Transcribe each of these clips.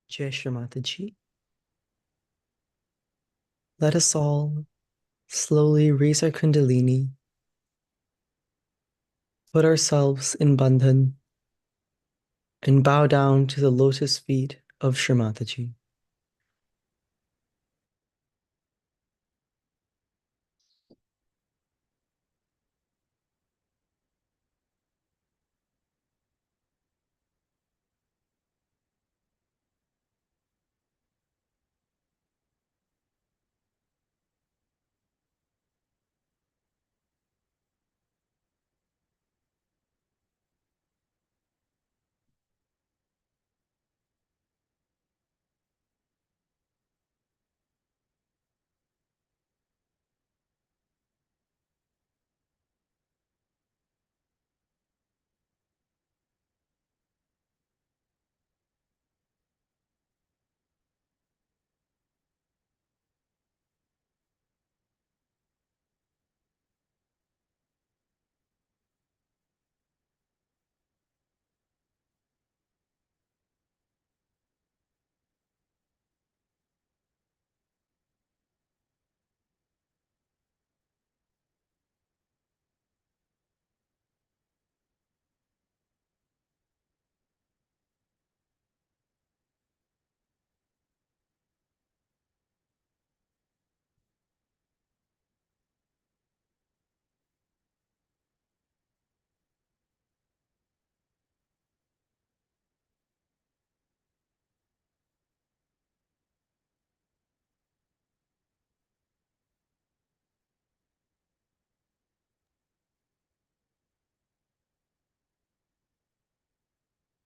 Jai Shri Mataji. Let us all slowly raise our Kundalini, put ourselves in Bandhan, and bow down to the lotus feet of Shri Mataji.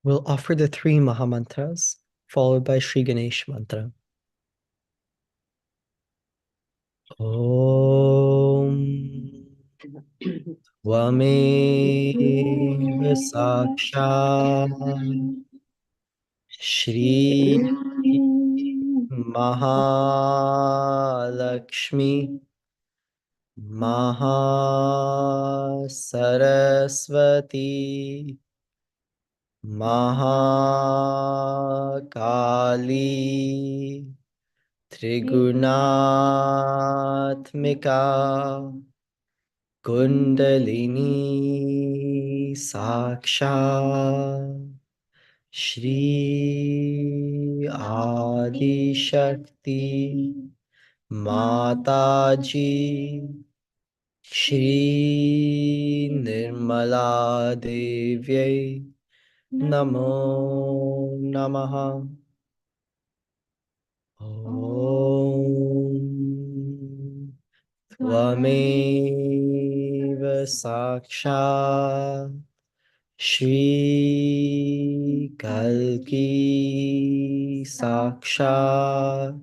We'll offer the three Mahamantras, followed by Sri Ganesh mantra. Om Tvameva Sakshat Shri Mahalakshmi Mahasaraswati Mahakali Trigunaatmika Kundalini Saksha Shri Adi Shakti Mataji Shri Nirmala Devyai Namo Namaha. Om Tvameva Sakshat Shri Kalki Sakshat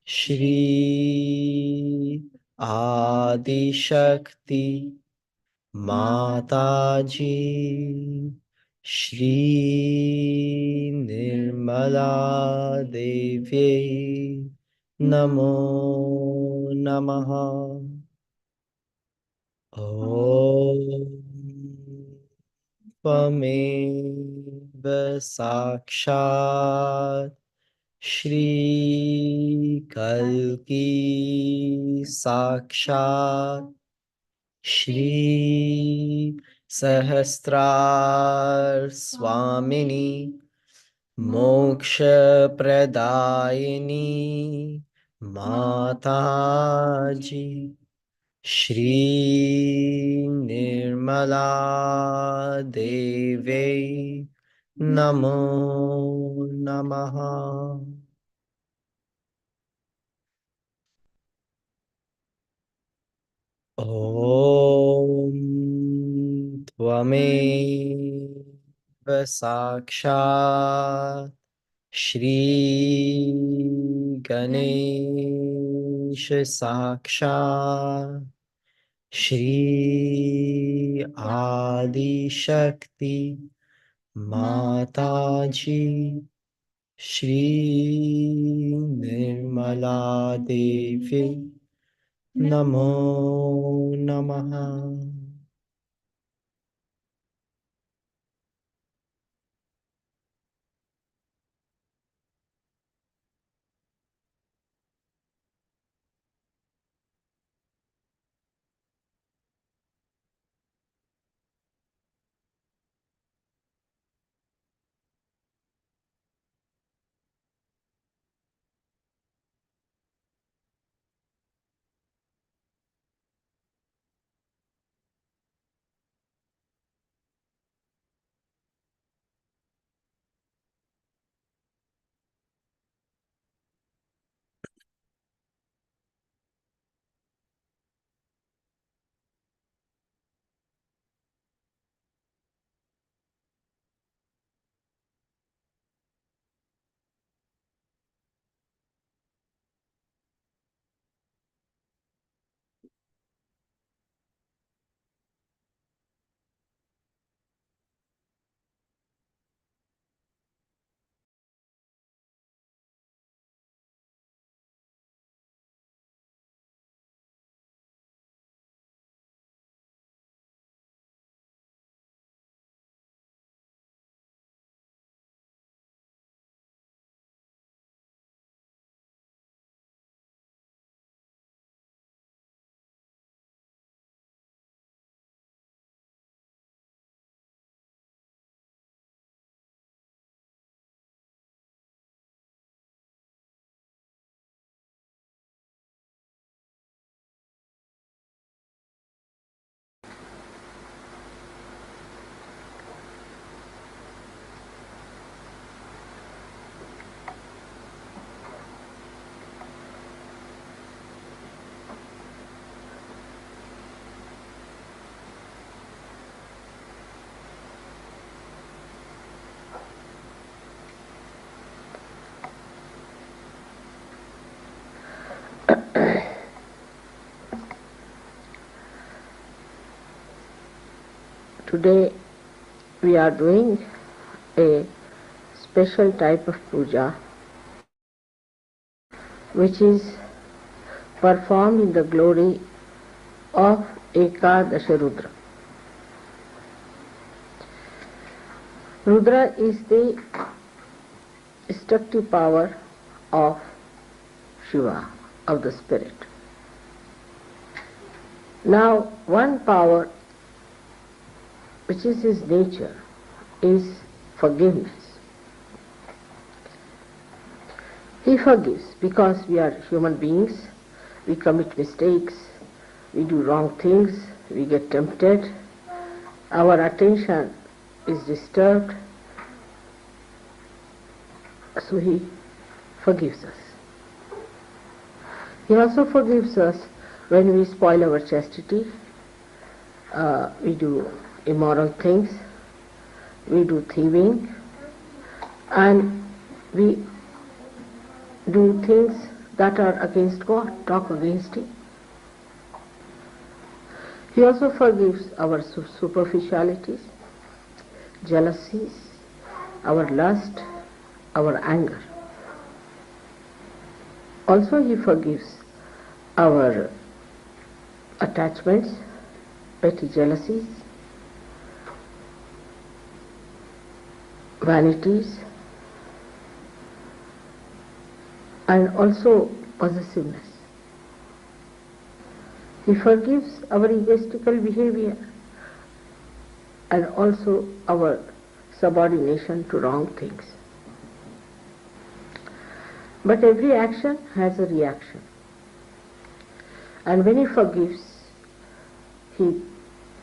Shri Adi Shakti Mataji Shri Nirmala Devi Namo Namaha. Om Tvameva Sakshat Shri Kalki Sakshat Shri Sahasrar Swamini Moksha Pradayini Mataji Shri Nirmala Devi Namo Namaha. Om Tvameva Sakshat Shri Ganesh Sakshat Shri Adi Shakti Mataji Shri Nirmala Devi Namo Namaha. Today we are doing a special type of puja which is performed in the glory of Ekadasha Rudra. Rudra is the destructive power of Shiva, of the spirit. Now, one power which is his nature is forgiveness. He forgives because we are human beings, we commit mistakes, we do wrong things, we get tempted, our attention is disturbed, so he forgives us. He also forgives us when we spoil our chastity, we do immoral things, we do thieving, and we do things that are against God, talk against Him. He also forgives our superficialities, jealousies, our lust, our anger. Also He forgives our attachments, petty jealousies, vanities, and also possessiveness. He forgives our egoistical behavior and also our subordination to wrong things. But every action has a reaction. And when he forgives, he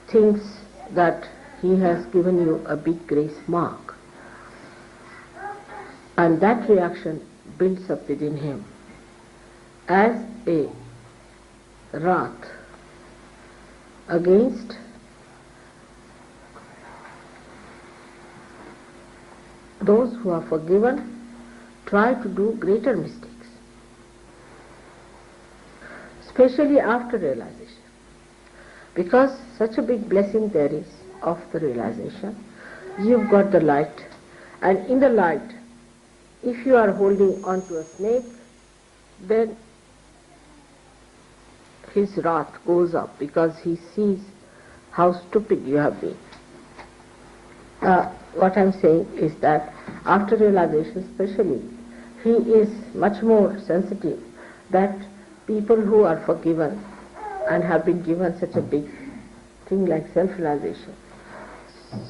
thinks that he has given you a big grace mark. And that reaction builds up within him as a wrath against those who are forgiven try to do greater mistakes, especially after realization. Because such a big blessing there is of the realization, you've got the light, and in the light, if you are holding on to a snake, then his wrath goes up because he sees how stupid you have been. What I'm saying is that after realization especially, he is much more sensitive that people who are forgiven and have been given such a big thing like self-realization,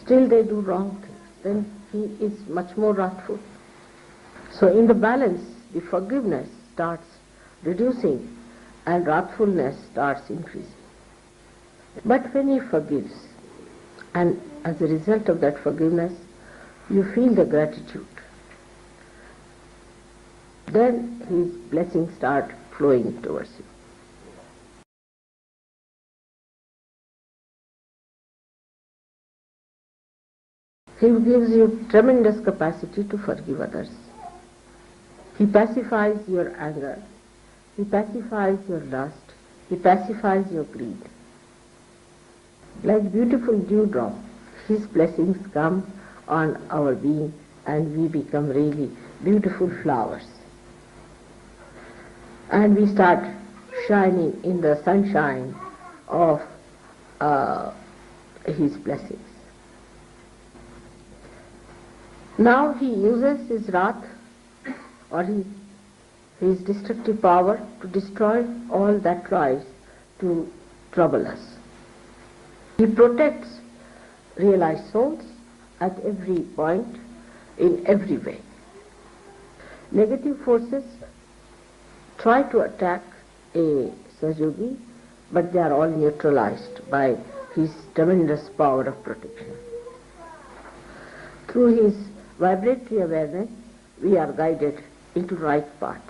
still they do wrong things, then he is much more wrathful. So in the balance, the forgiveness starts reducing and wrathfulness starts increasing. But when he forgives, and as a result of that forgiveness, you feel the gratitude, then his blessings start flowing towards you. He gives you tremendous capacity to forgive others. He pacifies your anger, he pacifies your lust, he pacifies your greed. Like beautiful dewdrop, his blessings come on our being and we become really beautiful flowers. And we start shining in the sunshine of his blessings. Now he uses his wrath or his destructive power to destroy all that tries to trouble us. He protects realized souls at every point, in every way. Negative forces try to attack a Sahaja, but they are all neutralized by his tremendous power of protection. Through his vibratory awareness, we are guided into right path.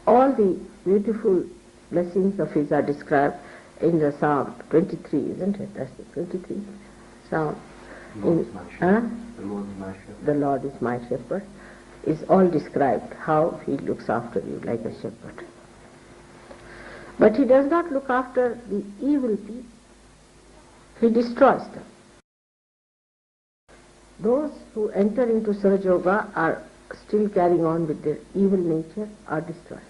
All the beautiful blessings of his are described in the Psalm 23, isn't it? That's the 23 Psalm. The Lord is my shepherd. The Lord is my shepherd. Is all described how he looks after you like a shepherd. But he does not look after the evil people. he destroys them. Those who enter into Sahaja Yoga are still carrying on with their evil nature are destroyed.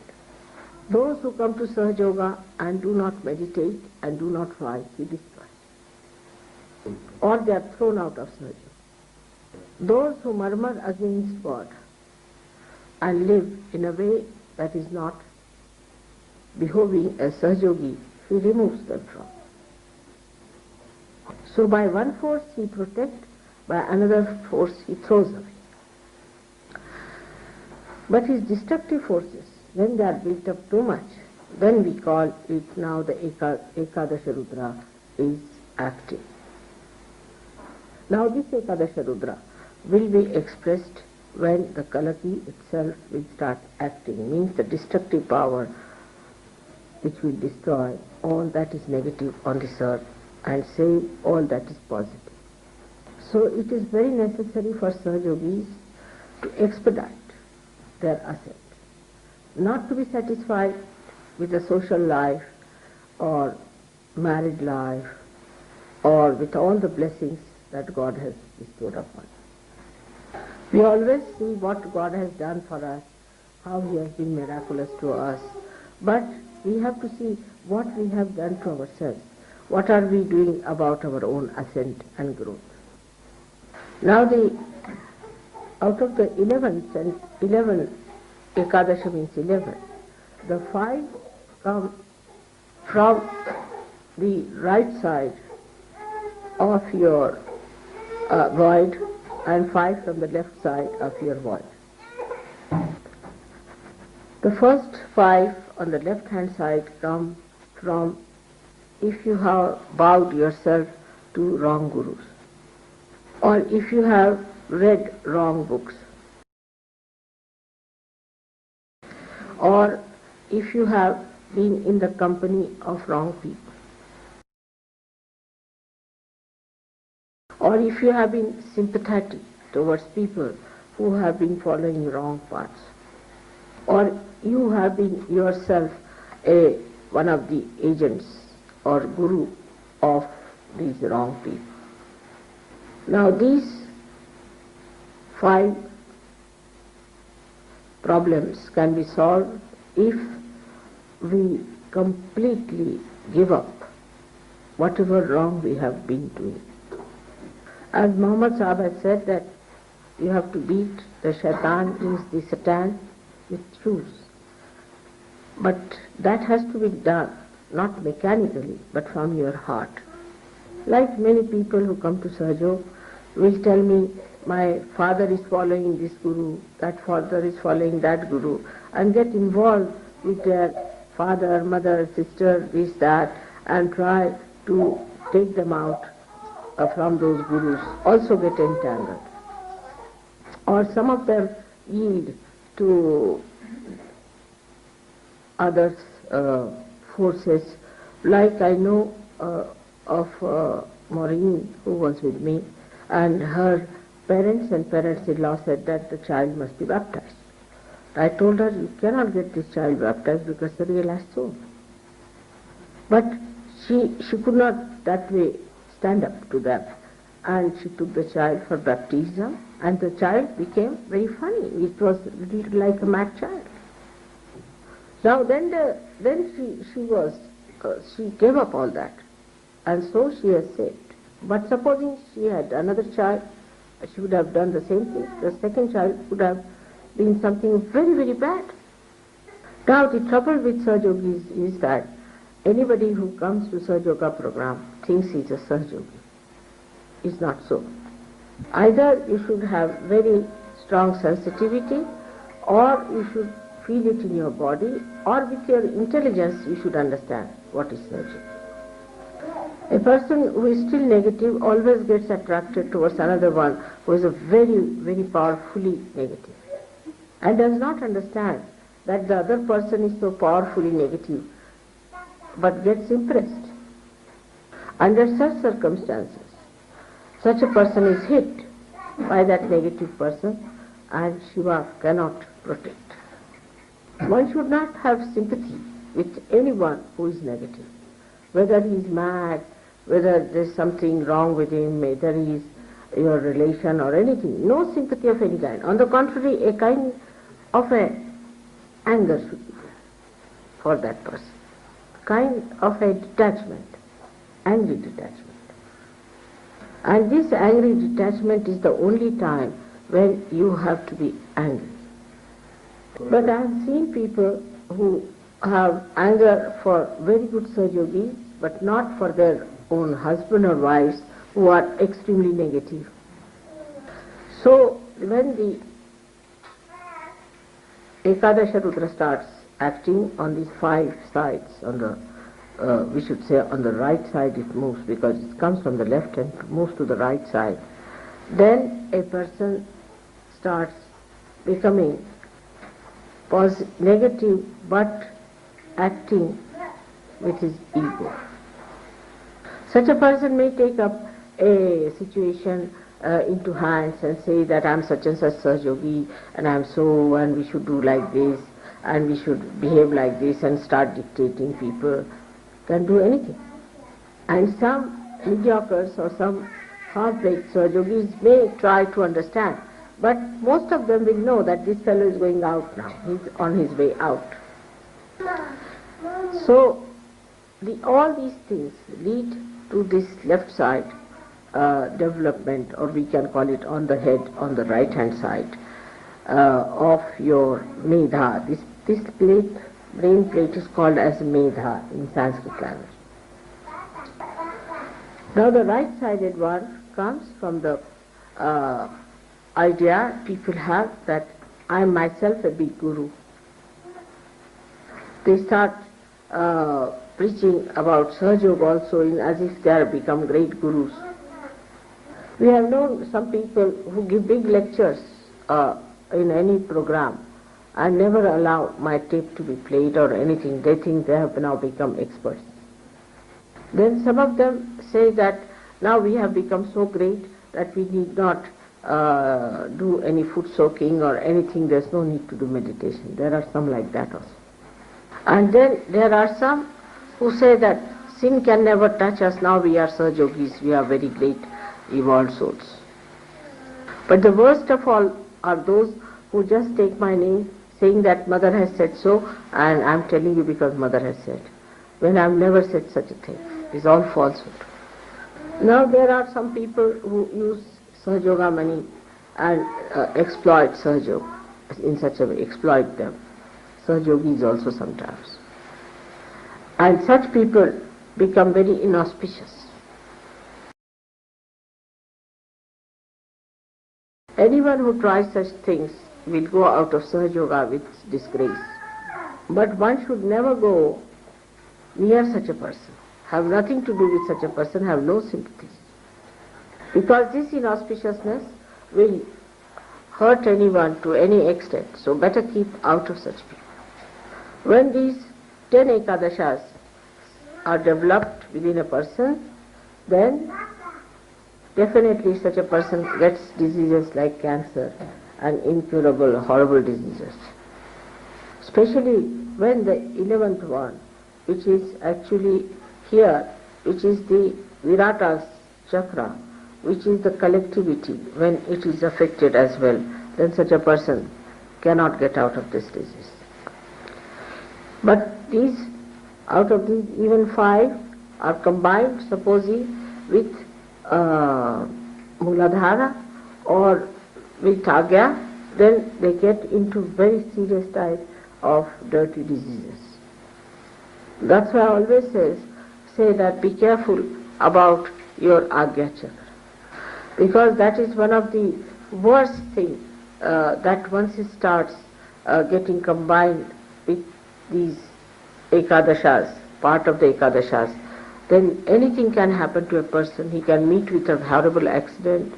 Those who come to Sahaja Yoga and do not meditate and do not fight, he destroys. Or they are thrown out of Sahaja Yoga. Those who murmur against God and live in a way that is not behoving as Sahaja Yogi, he removes them from. So by one force he protects, by another force he throws away. But his destructive forces, when they are built up too much, then we call it now the Ekadasha Rudra is active. Now this Ekadasha Rudra will be expressed when the Kalaki itself will start acting, means the destructive power which will destroy all that is negative on this earth and save all that is positive. So it is very necessary for Sahaja Yogis to expedite their ascent, not to be satisfied with the social life or married life or with all the blessings that God has bestowed upon us. We always see what God has done for us, how He has been miraculous to us, but we have to see what we have done to ourselves. What are we doing about our own ascent and growth? Now out of the 11 Ekadasha means 11, the 5 come from the right side of your void and 5 from the left side of your void. The first 5 on the left hand side come from if you have bowed yourself to wrong gurus, or if you have read wrong books, or if you have been in the company of wrong people, or if you have been sympathetic towards people who have been following wrong paths, or you have been yourself one of the agents or guru of these wrong people. Now these 5 problems can be solved if we completely give up whatever wrong we have been doing. As Muhammad Sahib has said that you have to beat the shaitan, means the Satan, with shoes. But that has to be done, not mechanically, but from your heart. Like many people who come to Sahaja Yoga will tell me, my father is following this guru, that father is following that guru, and get involved with their father, mother, sister, this, that, and try to take them out from those gurus, also get entangled. Or some of them yield to others' forces, like I know of Maureen, who was with me, and her parents and parents-in-law said that the child must be baptized. I told her, you cannot get this child baptized because the realized soul. But she could not that way stand up to them, and she took the child for baptism, and the child became very funny. It was like a mad child. Now then she gave up all that, and so she has saved. But supposing she had another child, she would have done the same thing. The second child would have been something very, very bad. Now the trouble with Sahaja Yogis is that anybody who comes to Sahaja Yoga program thinks he's a Sahaja Yogi. It's not so. Either you should have very strong sensitivity, or you should feel it in your body, or with your intelligence you should understand what is Sahaja Yoga. A person who is still negative always gets attracted towards another one who is a very, very powerfully negative, and does not understand that the other person is so powerfully negative, but gets impressed. Under such circumstances, such a person is hit by that negative person, and Shiva cannot protect. One should not have sympathy with anyone who is negative, whether he is mad, whether there's something wrong with him, whether he's your relation or anything. No sympathy of any kind. On the contrary, a kind of a anger should be there for that person. Kind of a detachment, angry detachment. And this angry detachment is the only time when you have to be angry. But I have seen people who have anger for very good Sahajogis, but not for their own husband or wives, who are extremely negative. So when the Ekadasha Rudra starts acting on these 5 sides, on the, we should say on the right side it moves, because it comes from the left and moves to the right side, then a person starts becoming negative but acting with his ego. Such a person may take up a situation into hands and say that I am such and such Sahajogi and I am so, and we should do like this and we should behave like this, and start dictating people. Can do anything. And some mediocres or some half-baked Sahajogis may try to understand, but most of them will know that this fellow is going out now, he's on his way out. So all these things lead to this left side development, or we can call it on the head, on the right hand side of your medha. This brain plate is called as medha in Sanskrit language. Now the right-sided one comes from the idea people have that I am myself a big guru. They start preaching about Sahajog also as if they have become great gurus. We have known some people who give big lectures in any program and never allow my tape to be played or anything. They think they have now become experts. Then some of them say that now we have become so great that we need not do any foot soaking or anything. There's no need to do meditation. There are some like that also. And then there are some who say that sin can never touch us. Now we are Sahajogis. We are very great evolved souls. But the worst of all are those who just take my name, saying that Mother has said so, and I'm telling you because Mother has said, when I've never said such a thing. It's all falsehood. Now there are some people who use Sahajoga money and exploit Sahajog in such a way, exploit them. Sahajogis also sometimes. And such people become very inauspicious. Anyone who tries such things will go out of Sahajoga with disgrace. But one should never go near such a person, have nothing to do with such a person, have no sympathy. Because this inauspiciousness will hurt anyone to any extent, so better keep out of such people. When these 10 Ekadashas are developed within a person, then definitely such a person gets diseases like cancer and incurable, horrible diseases. Especially when the 11th one, which is actually here, which is the Virata chakra, which is the collectivity, when it is affected as well, then such a person cannot get out of this disease. But these, out of these, even 5 are combined, supposing, with Muladhara or with Agya, then they get into very serious type of dirty diseases. That's why I always say that be careful about your Agya chakra, because that is one of the worst things that once it starts getting combined with these Ekadashas, part of the Ekadashas, then anything can happen to a person. He can meet with a horrible accident,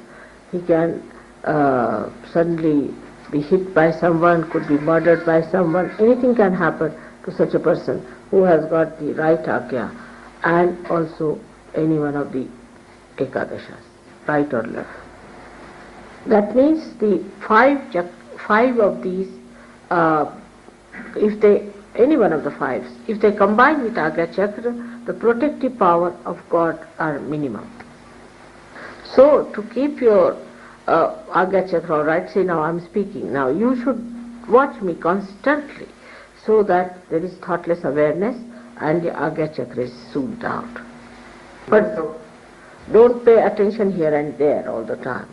he can suddenly be hit by someone, could be murdered by someone, anything can happen to such a person who has got the right Agya, and also any one of the Ekadashas, right or left. That means the 5 of these, if they any one of the fives, if they combine with Agya Chakra, the protective power of God are minimum. So to keep your Agya Chakra, right, say now I'm speaking, now you should watch me constantly so that there is thoughtless awareness and the Agya Chakra is soothed out. But don't pay attention here and there all the time.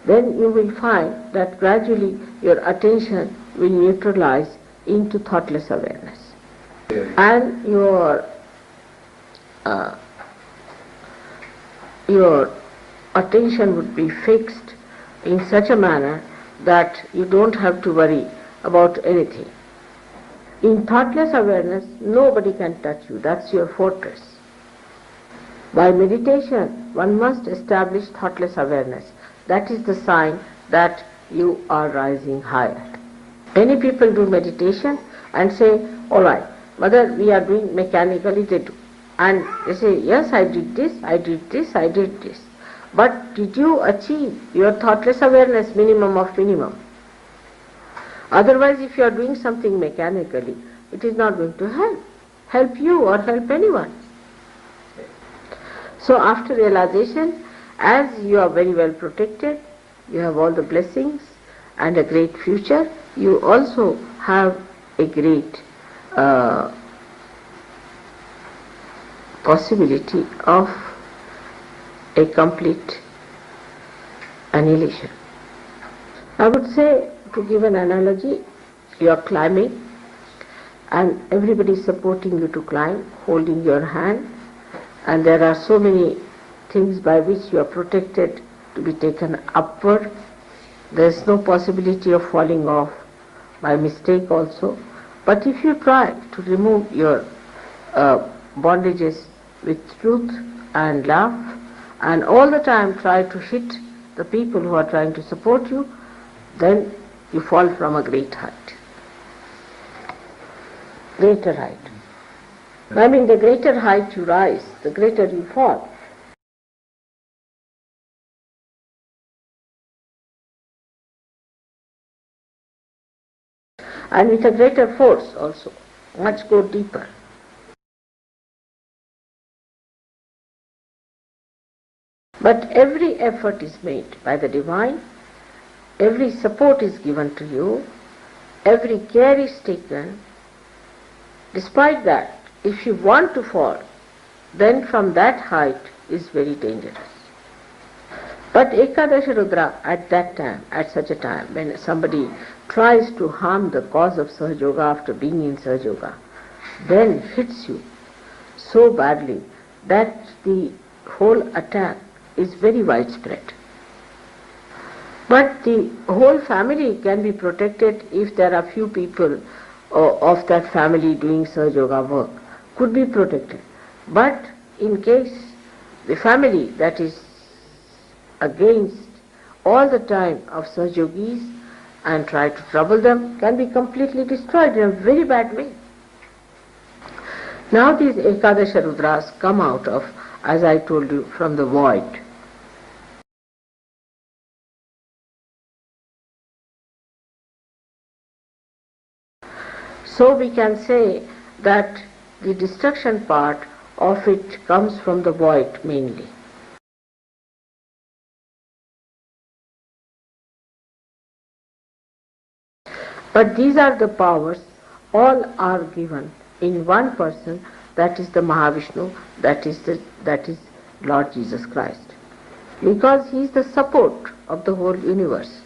Then you will find that gradually your attention will neutralize into thoughtless awareness. And your attention would be fixed in such a manner that you don't have to worry about anything. In thoughtless awareness, nobody can touch you. That's your fortress. By meditation, one must establish thoughtless awareness. That is the sign that you are rising higher. Many people do meditation and say, all right, Mother, we are doing mechanically, they do. And they say, yes, I did this, I did this, I did this. But did you achieve your thoughtless awareness minimum of minimum? Otherwise, if you are doing something mechanically, it is not going to help you or help anyone. So after realization, as you are very well protected, you have all the blessings and a great future, you also have a great possibility of a complete annihilation. I would say, to give an analogy, you are climbing and everybody is supporting you to climb, holding your hand, and there are so many things by which you are protected to be taken upward. There is no possibility of falling off by mistake also. But if you try to remove your bondages with truth and laugh, and all the time try to hit the people who are trying to support you, then you fall from a great height. Greater height. I mean, the greater height you rise, the greater you fall. And with a greater force also, much go deeper. But every effort is made by the Divine, every support is given to you, every care is taken. Despite that, if you want to fall, then from that height is very dangerous. But Ekadasha Rudra at that time, at such a time, when somebody tries to harm the cause of Sahaja after being in Sahaja, then hits you so badly that the whole attack is very widespread. But the whole family can be protected if there are few people of that family doing Sahaja work, could be protected. But in case the family that is against all the time of Sahajogis and try to trouble them can be completely destroyed in a very bad way. Now these Ekadasha Rudras come out of, as I told you, from the void. So we can say that the destruction part of it comes from the void mainly. But these are the powers, all are given in one person, that is the Mahavishnu, that is Lord Jesus Christ. Because he is the support of the whole universe.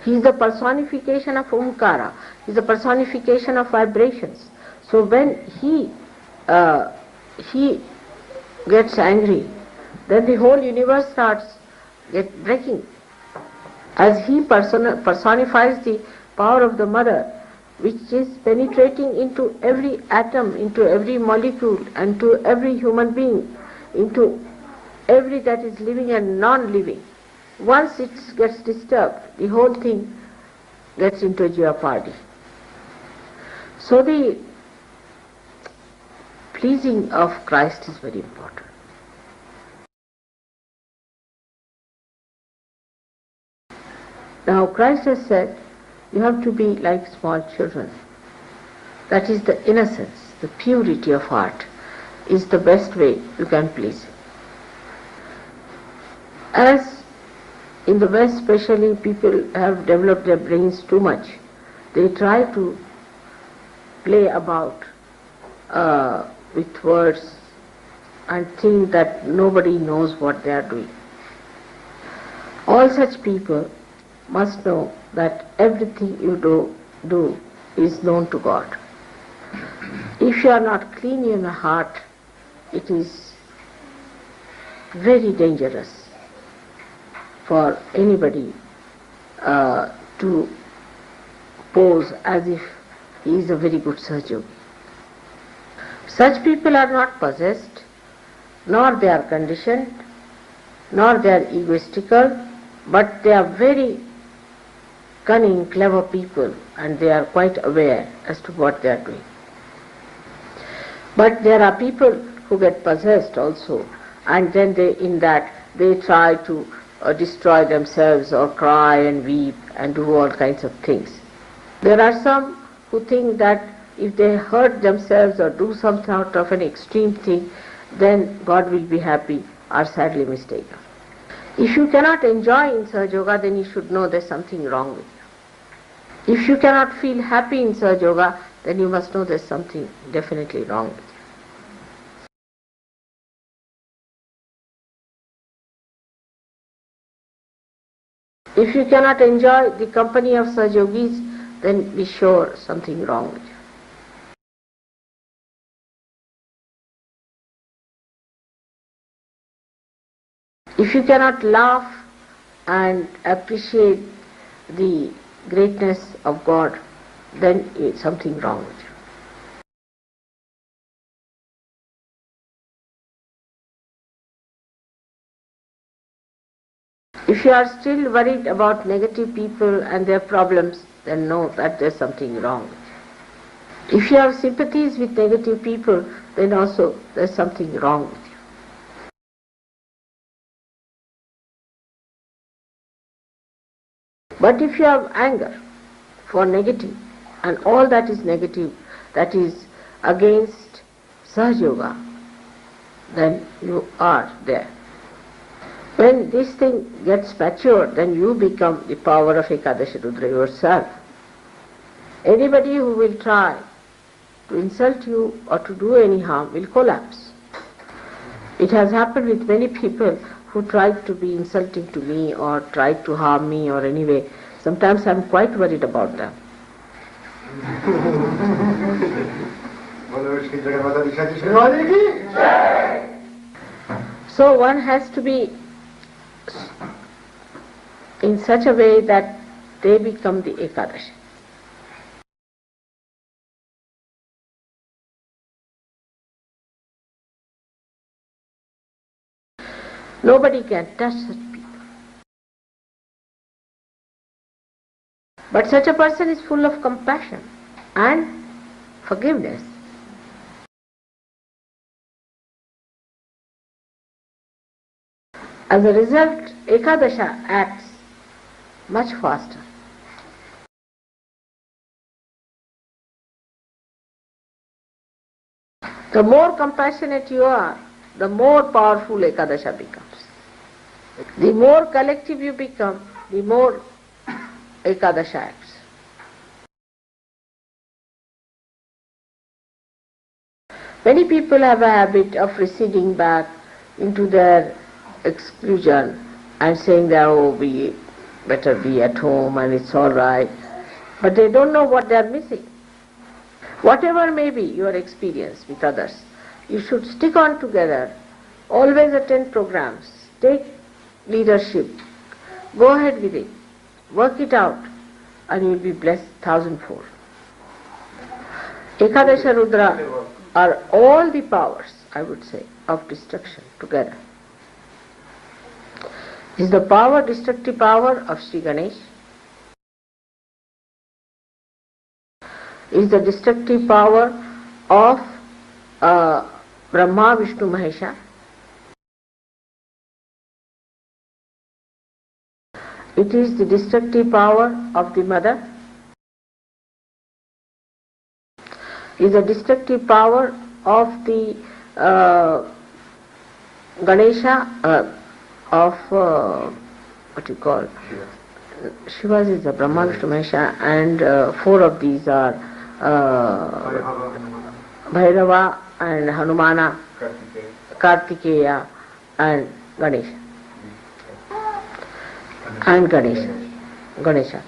He is the personification of Omkara, he is the personification of vibrations. So when he gets angry, then the whole universe starts breaking. As he personifies the power of the mother, which is penetrating into every atom, into every molecule, and to every human being, into every that is living and non-living. Once it gets disturbed, the whole thing gets into jeopardy. So the pleasing of Christ is very important. Now Christ has said, you have to be like small children. That is the innocence, the purity of heart is the best way you can please Him. As in the West especially, people have developed their brains too much. They try to play about with words and think that nobody knows what they are doing. All such people must know that everything you do is known to God. If you are not clean in your heart, it is very dangerous for anybody to pose as if he is a very good surgeon. Such people are not possessed, nor they are conditioned, nor they are egoistical, but they are very cunning, clever people, and they are quite aware as to what they are doing. But there are people who get possessed also, and then they try to destroy themselves or cry and weep and do all kinds of things. There are some who think that if they hurt themselves or do some sort of an extreme thing, then God will be happy, are sadly mistaken. If you cannot enjoy in Sahaja Yoga, then you should know there's something wrong with you. If you cannot feel happy in Sahaja Yoga, then you must know there's something definitely wrong with you. If you cannot enjoy the company of Sahaja Yogis, then be sure something wrong with you. If you cannot laugh and appreciate the greatness of God, then it's something wrong with you. If you are still worried about negative people and their problems, then know that there's something wrong with you. If you have sympathies with negative people, then also there's something wrong with you. But if you have anger for negative, and all that is negative, that is against Sahaja Yoga, then you are there. When this thing gets matured, then you become the power of Ekadasha Rudra yourself. Anybody who will try to insult you or to do any harm will collapse. It has happened with many people who tried to be insulting to me or tried to harm me or anyway. Sometimes I'm quite worried about them. So one has to be in such a way that they become the Ekadashi. Nobody can touch such people. But such a person is full of compassion and forgiveness. As a result, Ekadasha acts much faster. The more compassionate you are, the more powerful Ekadasha becomes. The more collective you become, the more Ekadasha acts. Many people have a habit of receding back into their exclusion and saying that, oh, we better be at home and it's all right. But they don't know what they are missing. Whatever may be your experience with others, you should stick on together, always attend programs, take leadership, go ahead with it, work it out, and you will be blessed thousandfold. Ekadasha Rudra are all the powers, I would say, of destruction together. Is the power, destructive power of Sri Ganesh, is the destructive power of Brahma, Vishnu, Mahesha, It is the destructive power of the mother, is the destructive power of the Ganesha, of what you call Shiva's is the Brahma, Vishnu, Mahesha, and four of these are Bhairava and Hanumana, Kartikeya and Ganesha. And Ganesha.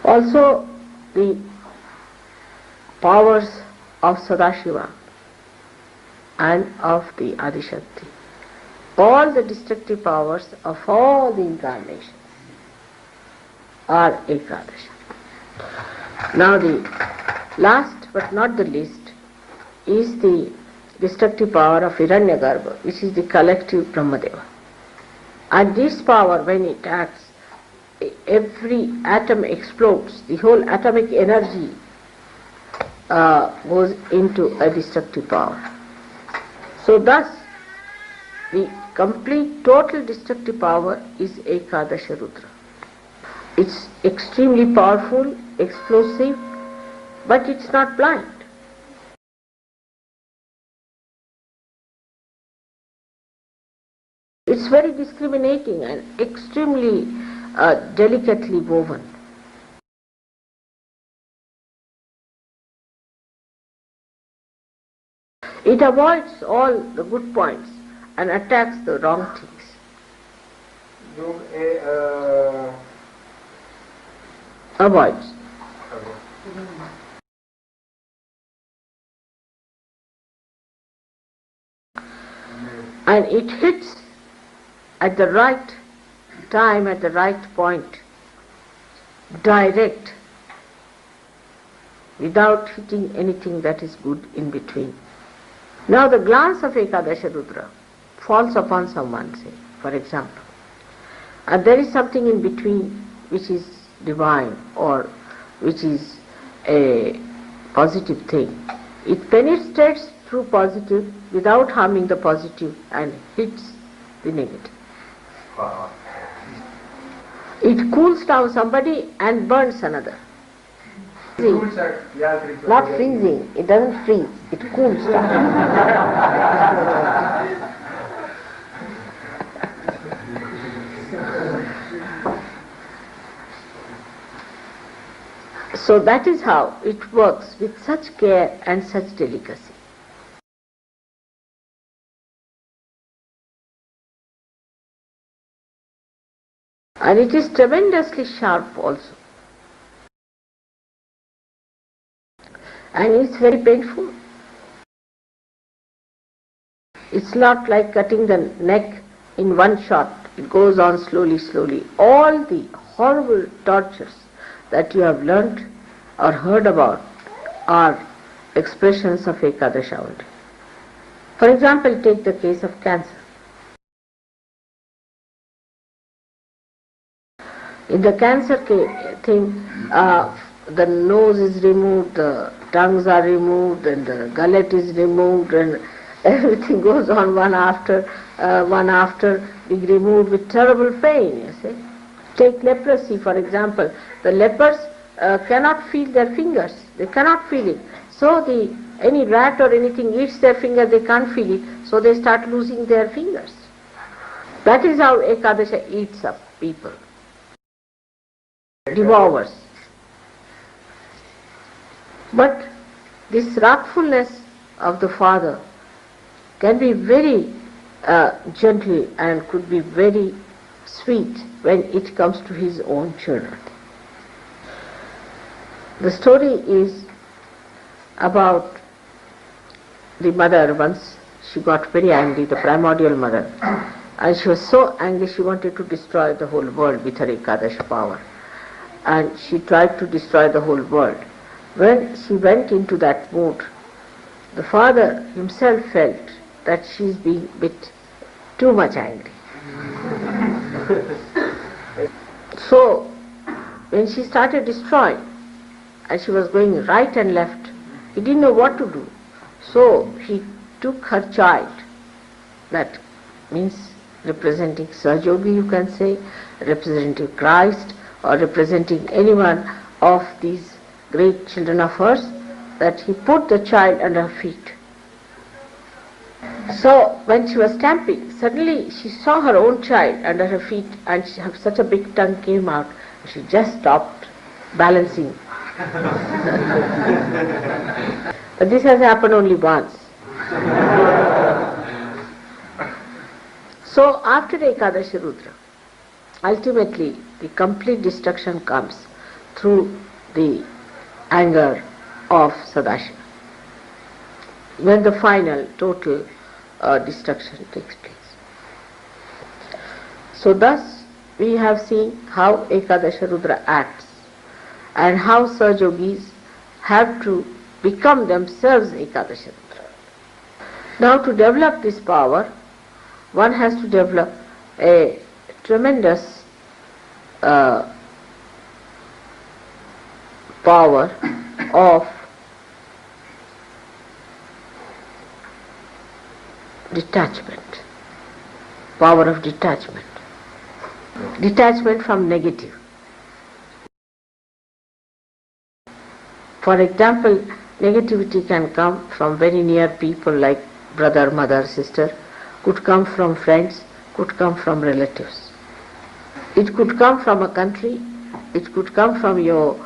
Also the powers of Sadashiva and of the Adishakti. All the destructive powers of all the incarnations are Ekadasha. Now the last but not the least is the destructive power of Hiranyagarbha, which is the collective Brahmadeva. And this power, when it acts, every atom explodes, the whole atomic energy goes into a destructive power. So thus, the complete total destructive power is Ekadasha Rudra. It's extremely powerful, explosive, but it's not blind. It's very discriminating and extremely delicately woven. It avoids all the good points and attacks the wrong things. Avoids. And it hits at the right time, at the right point, direct, without hitting anything that is good in between. Now the glance of Ekadasha Rudra falls upon someone, say, for example, and there is something in between which is divine or which is a positive thing. It penetrates through positive without harming the positive and hits the negative. It cools down somebody and burns another. Not freezing, it doesn't freeze, it cools down. So that is how it works with such care and such delicacy. And it is tremendously sharp also. And it's very painful. It's not like cutting the neck in one shot. It goes on slowly, slowly. All the horrible tortures that you have learnt or heard about are expressions of Ekadasha only. For example, take the case of cancer. In the cancer thing, the nose is removed, the tongues are removed, and the gullet is removed, and everything goes on one after being removed with terrible pain, you see. Take leprosy, for example. The lepers cannot feel their fingers. They cannot feel it. So any rat or anything eats their finger, they can't feel it. So they start losing their fingers. That is how Ekadasha eats up people. Devours. But this wrathfulness of the father can be very gentle and could be very sweet when it comes to his own children. The story is about the mother. Once she got very angry, the primordial mother, and she was so angry she wanted to destroy the whole world with her Ekadasha power. And she tried to destroy the whole world. When she went into that mood, the father himself felt that she is being a bit too much angry. So, when she started destroying, and she was going right and left, he didn't know what to do. So, he took her child, that means representing Sahajogi, you can say, representing Christ, or representing anyone of these great children of hers, that he put the child under her feet. So when she was stamping, suddenly she saw her own child under her feet, and such a big tongue came out. She just stopped balancing. But this has happened only once. So after Ekadasha Rudra, ultimately the complete destruction comes through the anger of Sadashiva, when the final total destruction takes place. So thus we have seen how Ekadasha Rudra acts, and how Sahajogis have to become themselves Ekadasha Rudra. Now to develop this power, one has to develop a tremendous power of detachment. Power of detachment. Detachment from negative. For example, negativity can come from very near people like brother, mother, sister, could come from friends, could come from relatives. It could come from a country, it could come from your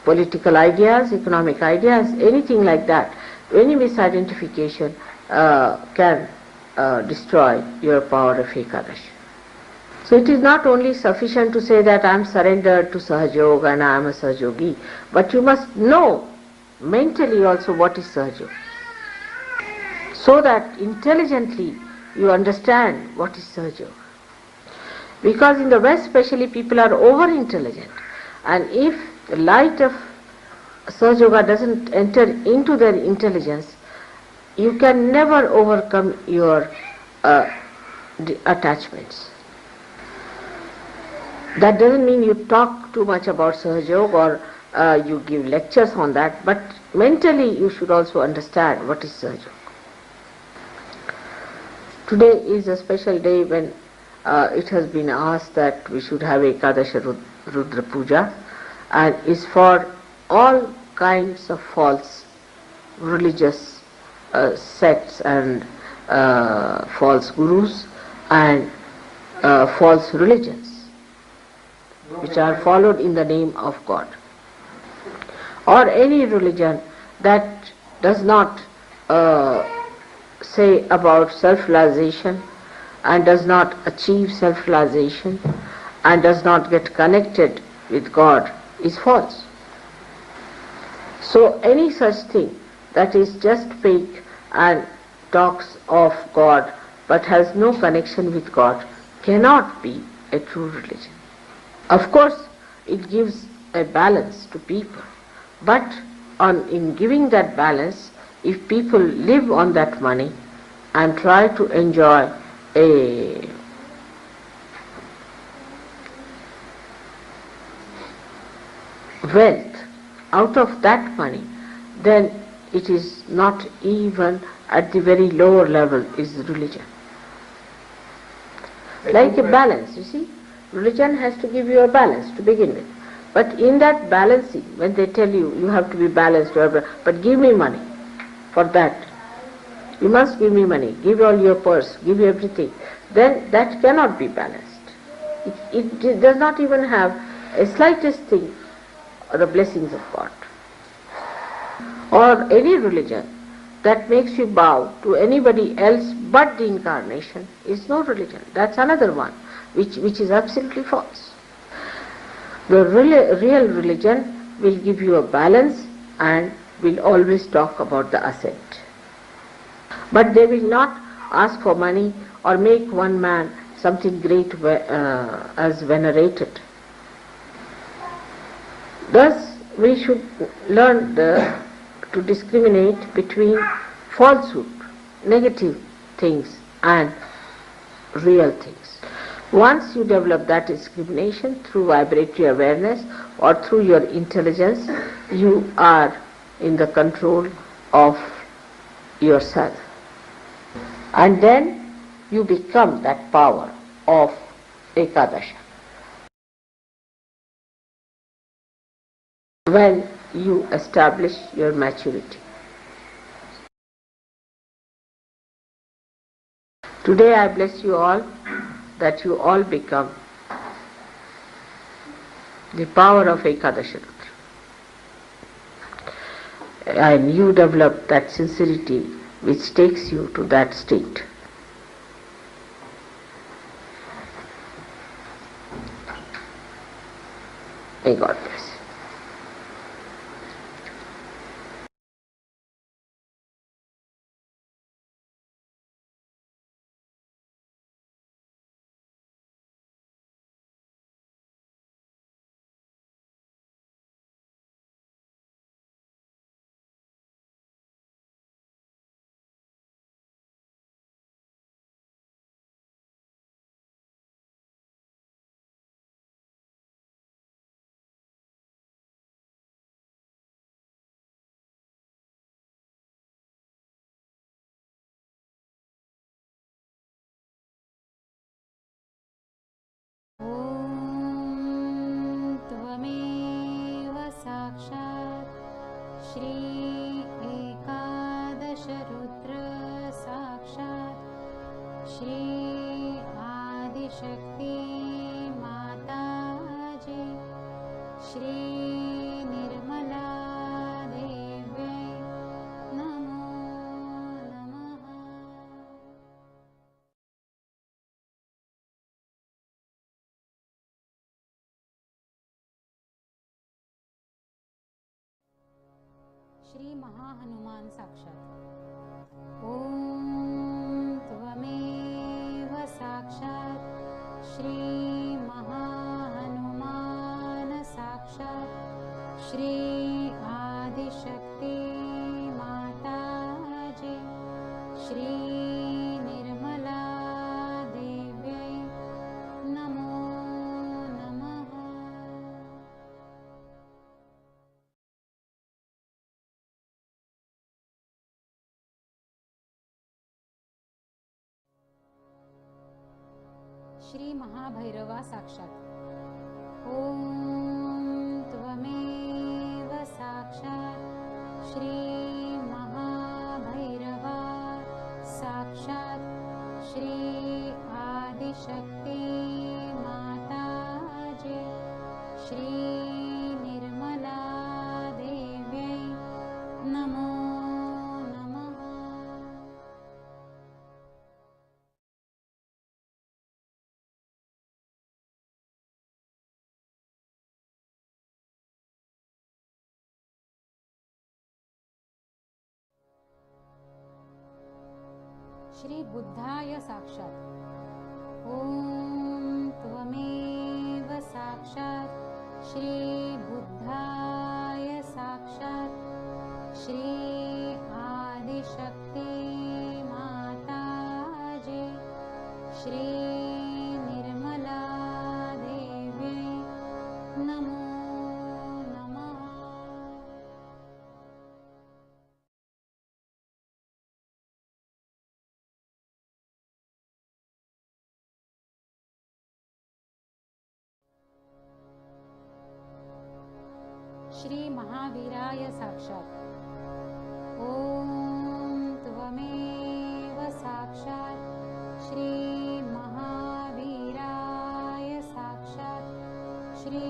political ideas, economic ideas, anything like that. Any misidentification can destroy your power of Ekadasha. So it is not only sufficient to say that I am surrendered to Sahajog and I am a Sahajogi, but you must know mentally also what is Sahajog, so that intelligently you understand what is Sahajog. Because in the West especially people are over-intelligent, and if the light of Sahajoga doesn't enter into their intelligence, you can never overcome your attachments. That doesn't mean you talk too much about Sahajog or you give lectures on that, but mentally you should also understand what is Sahajog. Today is a special day when it has been asked that we should have Ekadasha Rudra Puja, and is for all kinds of false religious sects and false gurus and false religions which are followed in the name of God, or any religion that does not say about self-realization and does not achieve self-realization and does not get connected with God is false. So any such thing that is just fake and talks of God but has no connection with God cannot be a true religion. Of course, it gives a balance to people, but in giving that balance, if people live on that money and try to enjoy a wealth out of that money, then it is not even at the very lower level is religion. Like a balance, you see. Religion has to give you a balance to begin with. But in that balancing, when they tell you, you have to be balanced, but give me money for that. You must give me money, give all your purse, give you everything. Then that cannot be balanced. It does not even have a slightest thing, the blessings of God. Or any religion that makes you bow to anybody else but the incarnation is no religion. That's another one, which is absolutely false. The real religion will give you a balance and will always talk about the ascent. But they will not ask for money or make one man something great as venerated. Thus, we should learn to discriminate between falsehood, negative things and real things. Once you develop that discrimination through vibratory awareness or through your intelligence, you are in the control of yourself. And then you become that power of Ekadasha. When you establish your maturity. Today I bless you all that you all become the power of Ekadasha Rudra. And you develop that sincerity which takes you to that state. May God bless. त्वमेव साक्षात् श्री एकादश रुद्र साक्षात् श्री आदिशक्ति माताजी श्री निर्मला देव्यै नमो नमः। श्री महाहनुमान साक्षात् ॐ त्वमेव साक्षात् श्री महाहनुमान साक्षात् श्री आदिशक्ति माताजी श्री निर्मला देव्यै नमो नमः। श्री महाभैरवा साक्षात् ॐ त्वमेव साक्षात् श्री महाभैरवा साक्षात् श्री आदिशक्ति माताजी श्री निर्मला देव्यै नमो नमः। श्री बुद्धाय साक्षात् ॐ त्वमेव साक्षात् श्री बुद्धाय साक्षात् श्री आदिशक्ति माताजी श्री निर्मला देव्यै नमो नमः। श्री महावीराय साक्षात् ॐ त्वमेव साक्षात् श्री महावीराय साक्षात् श्री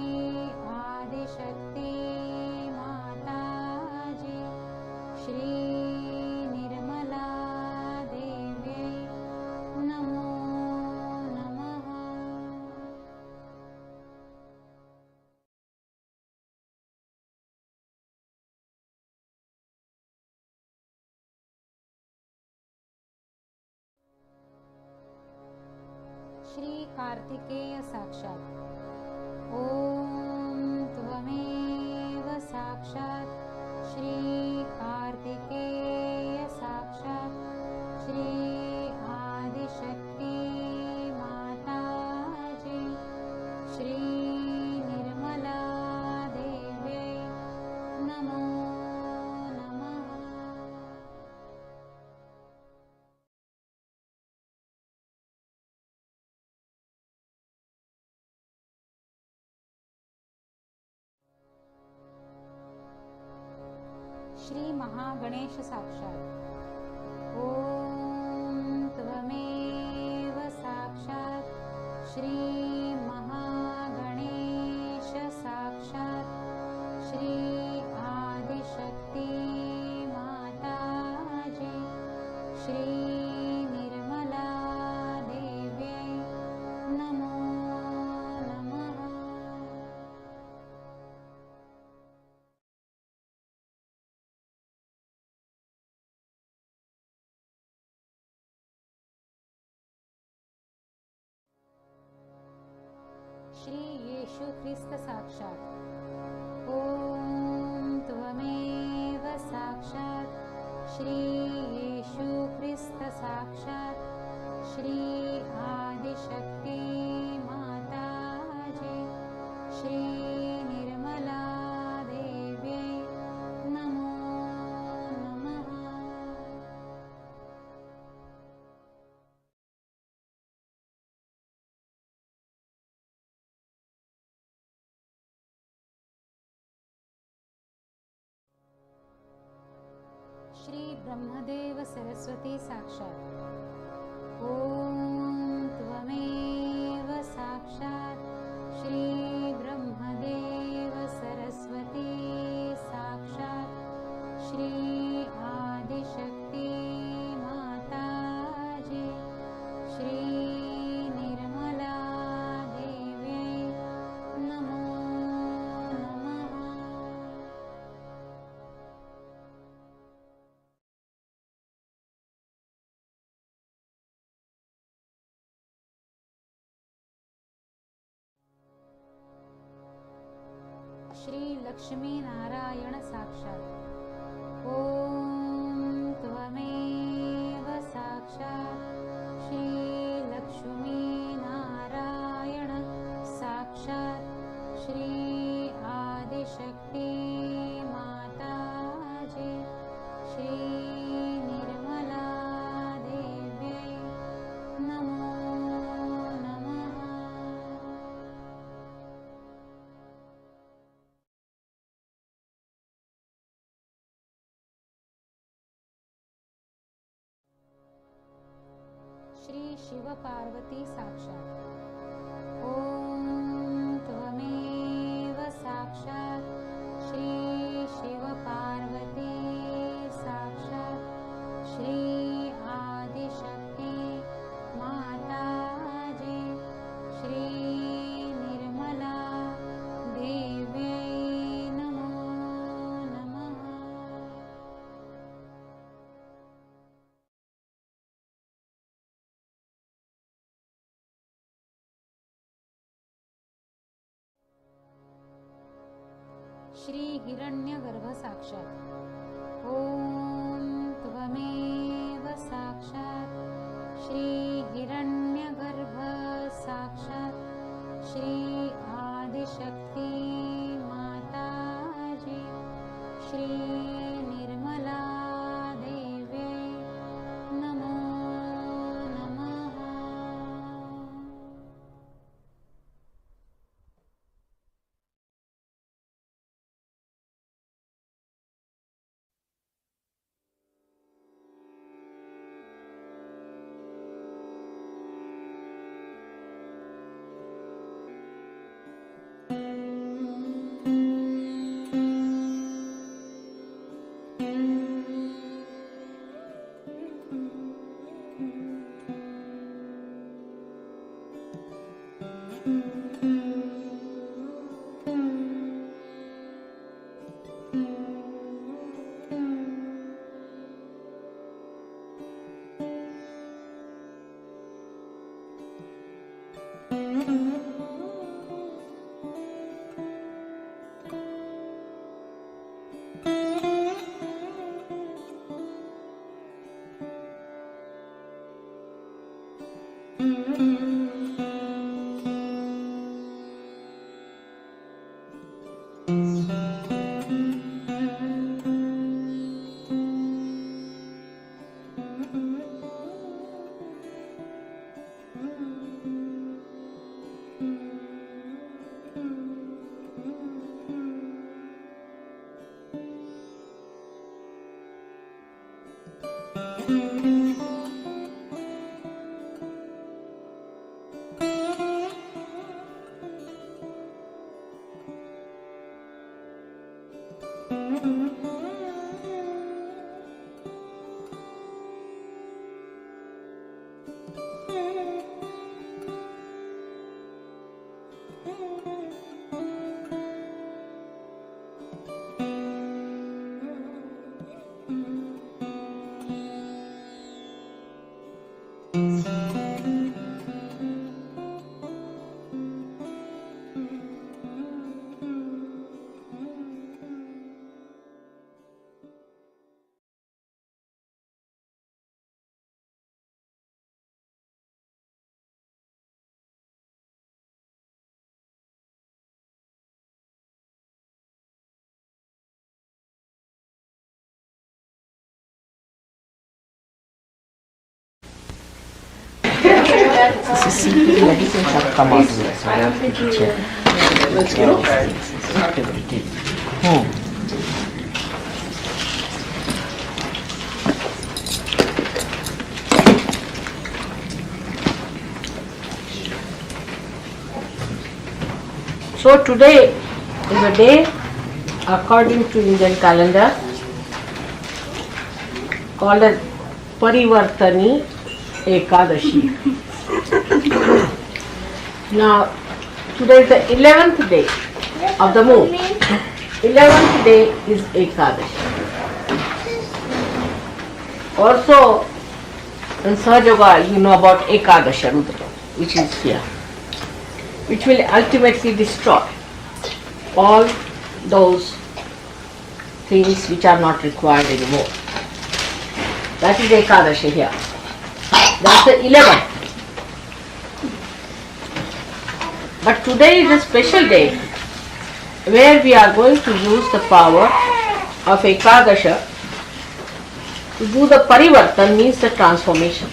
आदिशक्ति माताजी श्री निर्मला देव्यै नमो नमः। श्री कार्तिकेय साक्षात् ॐ त्वमेव साक्षात् श्री कार्तिकेय साक्षात् श्री आदिशक्ति माताजी श्री निर्मला देव्यै नमो श्री महागणेश साक्षात्। ॐ त्वमेव साक्षात् श्री महागणेश साक्षात् श्री आदिशक्ति माताजी श्री निर्मला देव्यै नमो नमः। श्री येशु ख्रिस्त साक्षात्। ॐ त्वमेव साक्षात् श्री येशु ख्रिस्त साक्षात् श्री आदिशक्ति माताजी श्री निर्मला देव्यै नमो नमः। श्री ब्रह्मदेव सरस्वती साक्षात्। ॐ त्वमेव साक्षात् श्री ब्रह्मदेव सरस्वती साक्षात् श्री आदिशक्ति माताजी श्री निर्मला देव्यै नमो नमः। श्री लक्ष्मी नारायण साक्षात्। ॐ त्वमेव साक्षात् श्री लक्ष्मी नारायण साक्षात् श्री आदिशक्ति माताजी श्री निर्मला देव्यै नमो नमः। श्री शिव पार्वती साक्षात्। ॐ त्वमेव साक्षात् श्री शिव पार्वती साक्षात् श्री आदिशक्ति माताजी श्री निर्मला देव्यै नमो नमः। श्री हिरण्यगर्भ साक्षात्। ॐ त्वमेव साक्षात् श्री हिरण्यगर्भ साक्षात् श्री आदिशक्ति माताजी श्री निर्मला देव्यै नमो नमः। Medicines have come out here, so I have to check. Let's go. So today is a day according to Indian calendar called as Parivartani Ekadashi. Now today is the 11th day of the moon. 11th day is Ekadashi. Also in Sahaja Yoga you know about Ekadasha Rudra, which is here, which will ultimately destroy all those things which are not required anymore. That is Ekadashi here. That's the 11th. But today is a special day where we are going to use the power of Ekadasha to do the parivartan, means the transformation.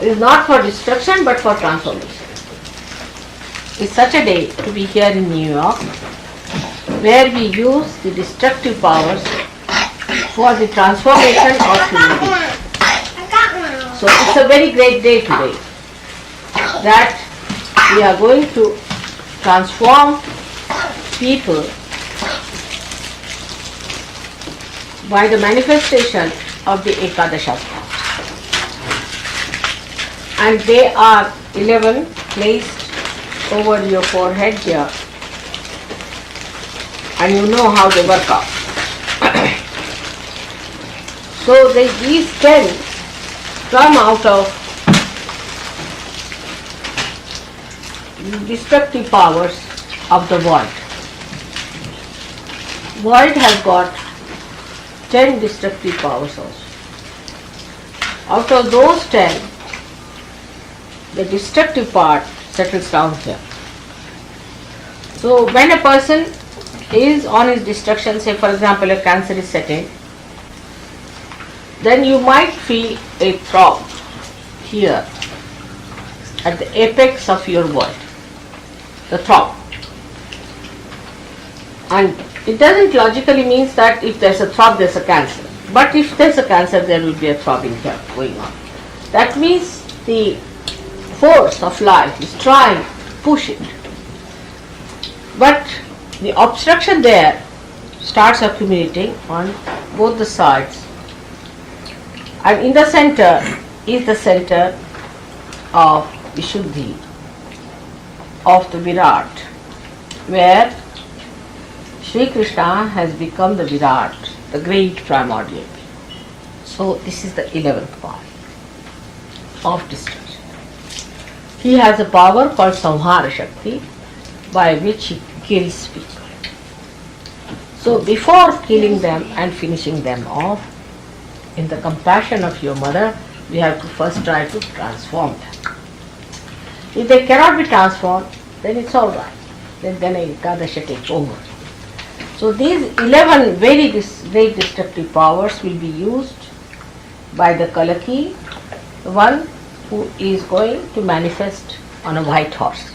It is not for destruction but for transformation. It's such a day to be here in New York where we use the destructive powers for the transformation of humanity. So it's a very great day today that we are going to transform people by the manifestation of the Ekadasha. And they are 11 placed over your forehead here, and you know how they work out. So these 10 come out of destructive powers of the void. Void has got 10 destructive powers also. Out of those 10, the destructive part settles down here. So when a person is on his destruction, say for example a cancer is setting, then you might feel a throb here at the apex of your void, the throb. And it doesn't logically means that if there's a throb there's a cancer. But if there's a cancer there will be a throbbing here going on. That means the force of life is trying to push it. But the obstruction there starts accumulating on both the sides. And in the center is the center of Vishuddhi, of the Virat, where Sri Krishna has become the Virat, the great primordial. So this is the 11th part of destruction. He has a power called Samhara Shakti by which he kills people. So before killing them and finishing them off, in the compassion of your mother, we have to first try to transform them. If they cannot be transformed, then it's all right. Then Ekadasha takes over. So these 11 very great destructive powers will be used by the Kalaki, the one who is going to manifest on a white horse.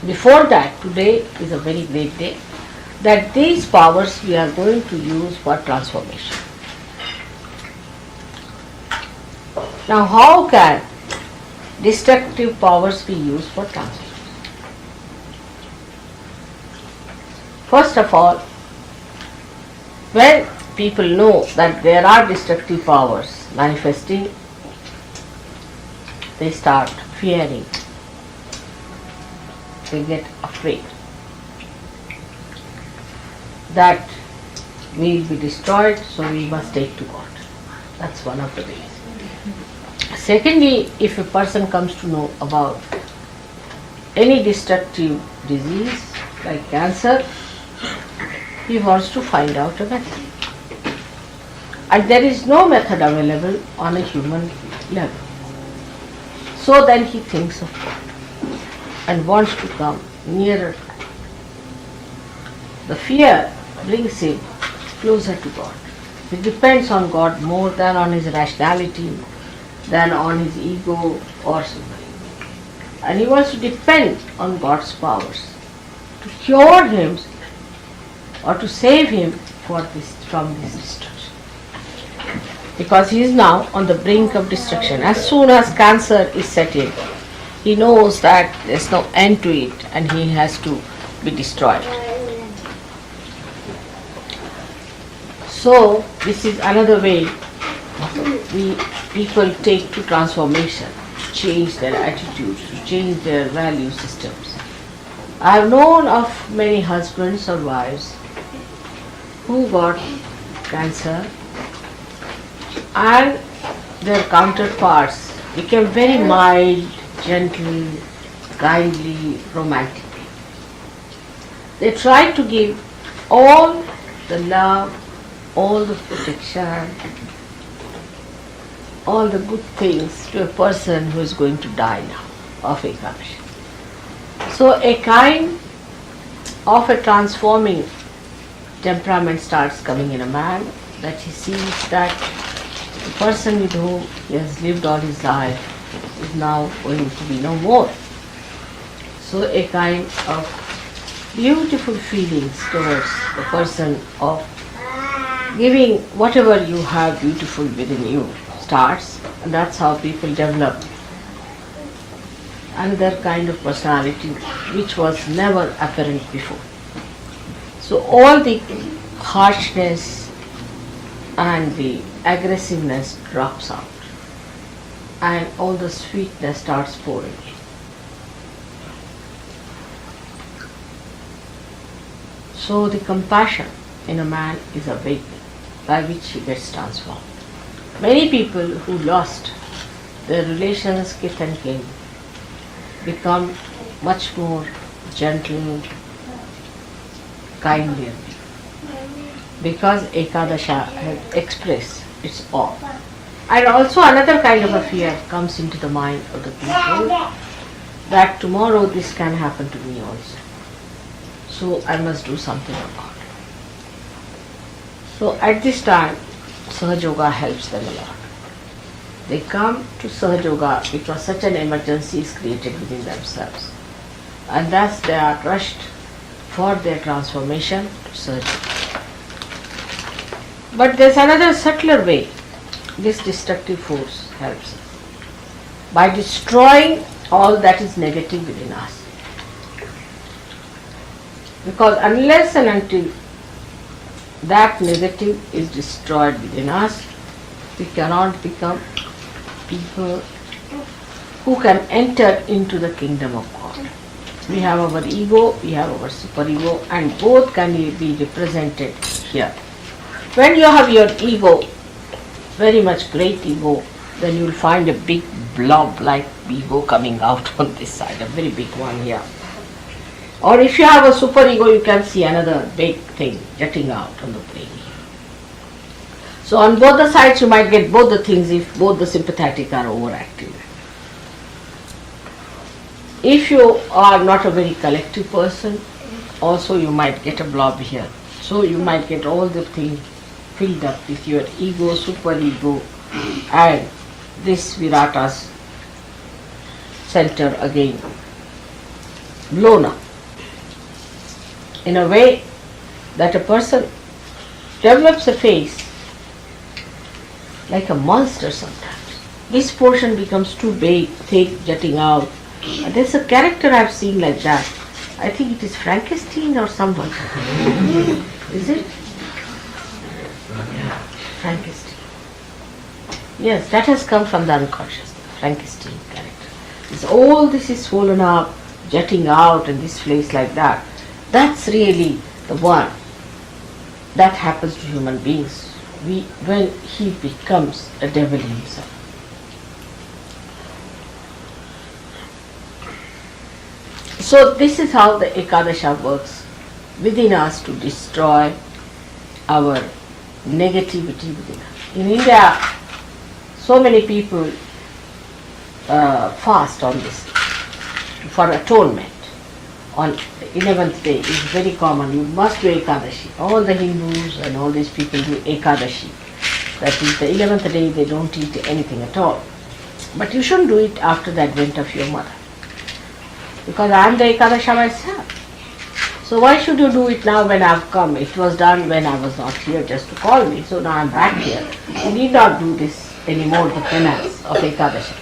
Before that, today is a very great day, that these powers we are going to use for transformation. Now how can destructive powers be used for transformation? First of all, when people know that there are destructive powers manifesting, they start fearing. They get afraid that we will be destroyed, so we must take to God. That's one of the ways. Secondly, if a person comes to know about any destructive disease like cancer, he wants to find out a method. And there is no method available on a human level. So then he thinks of God and wants to come nearer. The fear brings him closer to God. He depends on God more than on his rationality, than on his ego or something. And he wants to depend on God's powers to cure him or to save him from this destruction. Because he is now on the brink of destruction. As soon as cancer is set in, he knows that there is no end to it and he has to be destroyed. So this is another way people take to transformation, to change their attitudes, to change their value systems. I have known of many husbands or wives who got cancer and their counterparts became very mild, gentle, kindly, romantic. They tried to give all the love, all the protection, all the good things to a person who is going to die now of Ekadasha. So a kind of a transforming temperament starts coming in a man, that he sees that the person with whom he has lived all his life is now going to be no more. So a kind of beautiful feelings towards the person of giving whatever you have beautiful within you starts, and that's how people develop another kind of personality which was never apparent before. So all the harshness and the aggressiveness drops out and all the sweetness starts pouring in. So the compassion in a man is awakened, by which he gets transformed. Many people who lost their relations, kith and kin, become much more gentle, kindlier, because Ekadasha has expressed its awe. And also another kind of a fear comes into the mind of the people, that tomorrow this can happen to me also. So I must do something about it. So at this time, Sahaja Yoga helps them a lot. They come to Sahaja Yoga because such an emergency is created within themselves. And thus they are rushed for their transformation to Sahaja Yoga. But there's another subtler way this destructive force helps us, by destroying all that is negative within us. Because unless and until that negative is destroyed within us, we cannot become people who can enter into the kingdom of God. We have our ego, we have our superego, and both can be represented here. When you have your ego, very much great ego, then you will find a big blob like ego coming out on this side, a very big one here. Or if you have a superego, you can see another big thing jutting out on the brain. So on both the sides you might get both the things if both the sympathetic are overactive. If you are not a very collective person, also you might get a blob here. So you might get all the things filled up with your ego, superego, and this Virata's center again blown up, in a way that a person develops a face like a monster sometimes. This portion becomes too big, thick, jutting out. And there's a character I've seen like that. I think it is Frankenstein or someone. Is it? Frankenstein. Yes, that has come from the unconscious, the Frankenstein character. All this is swollen up, jutting out, and this place like that. That's really the one that happens to human beings when he becomes a devil himself. So this is how the Ekadasha works within us to destroy our negativity within us. In India, so many people fast on this for atonement. On the 11th day is very common. You must do Ekadashi. All the Hindus and all these people do Ekadashi. That is the 11th day they don't eat anything at all. But you shouldn't do it after the advent of your mother. Because I am the Ekadasha myself. So why should you do it now when I have come? It was done when I was not here just to call me. So now I am back here. You need not do this anymore, the penance of Ekadasha.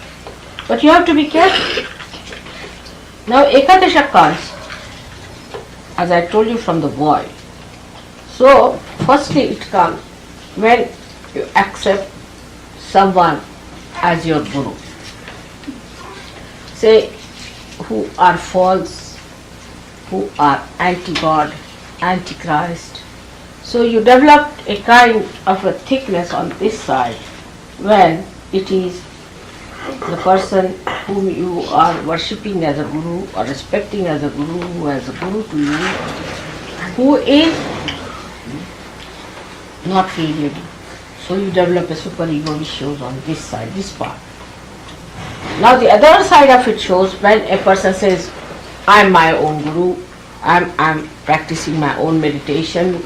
But you have to be careful. Now Ekadasha comes, as I told you, from the void. So firstly it comes when you accept someone as your guru. Say, who are false, who are anti-God, anti-Christ. So you develop a kind of a thickness on this side when it is the person whom you are worshipping as a guru or respecting as a guru, who is a guru to you, who is not really. So you develop a superego which shows on this side, this part. Now the other side of it shows when a person says, I am my own guru, I'm practicing my own meditation,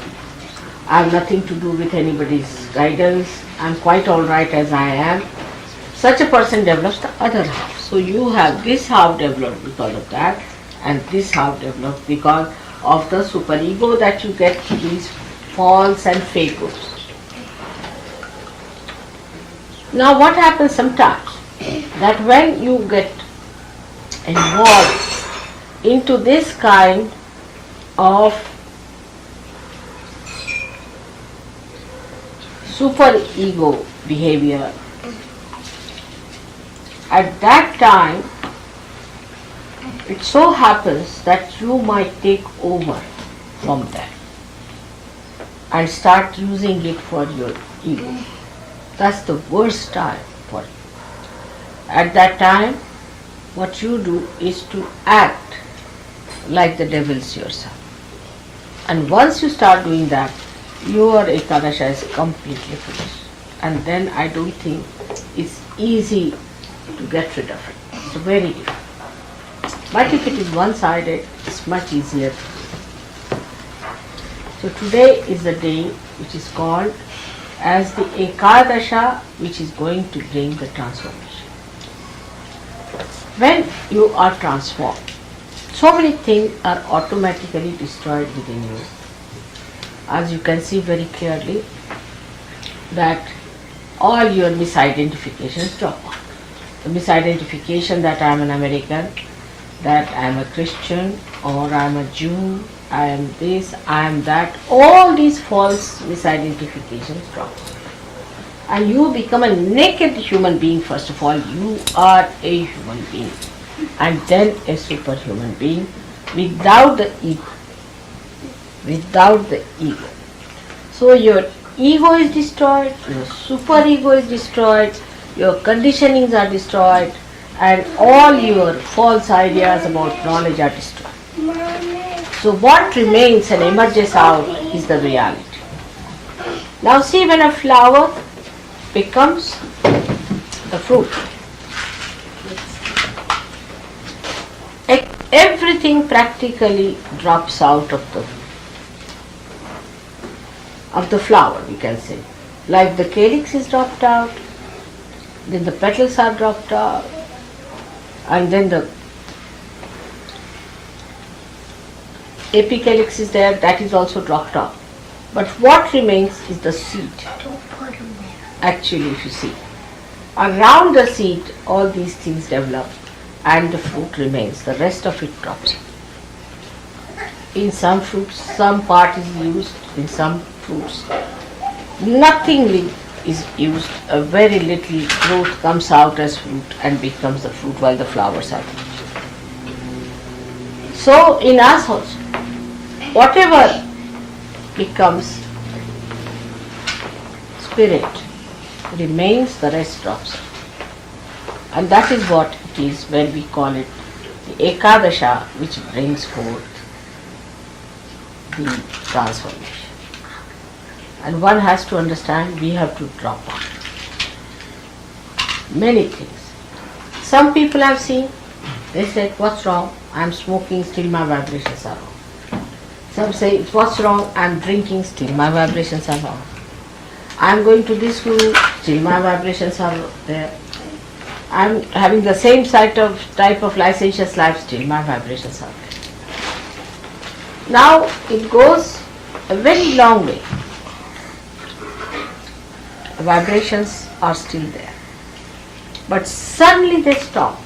I have nothing to do with anybody's guidance, I'm quite alright as I am. Such a person develops the other half. So you have this half developed because of that, and this half developed because of the superego that you get these false and fake gurus. Now what happens sometimes, that when you get involved into this kind of superego behavior, at that time it so happens that you might take over from them and start using it for your ego. That's the worst time for you. At that time, what you do is to act like the devils yourself. And once you start doing that, your Ekadasha is completely finished. And then I don't think it's easy to get rid of it. It's very difficult. But if it is one-sided, it's much easier. So today is the day which is called as the Ekadasha, which is going to bring the transformation. When you are transformed, so many things are automatically destroyed within you. As you can see very clearly, that all your misidentifications drop off. The misidentification that I am an American, that I am a Christian, or I am a Jew, I am this, I am that, all these false misidentifications drop off. And you become a naked human being. First of all, you are a human being, and then a superhuman being without the ego. Without the ego. So your ego is destroyed, your superego is destroyed, your conditionings are destroyed, and all your false ideas about knowledge are destroyed. So what remains and emerges out is the reality. Now see, when a flower becomes the fruit, everything practically drops out of the flower, we can say. Like the calyx is dropped out, then the petals are dropped out, and then the apicalyx is there, that is also dropped off. But what remains is the seed. Actually, if you see, around the seed all these things develop and the fruit remains, the rest of it drops. In some fruits, some part is used, in some fruits, nothing is used, a very little fruit comes out as fruit and becomes the fruit while the flowers are there. So in us also, whatever becomes spirit remains, the rest drops. And that is what it is when we call it the Ekadasha, which brings forth the transformation. And one has to understand we have to drop out many things. Some people I've seen, they say, what's wrong? I'm smoking, still my vibrations are wrong. Some say, what's wrong? I'm drinking, still my vibrations are wrong. I'm going to this guru, still my vibrations are there. I'm having the same type of licentious life, still my vibrations are there. Now it goes a very long way. Vibrations are still there. But suddenly they stop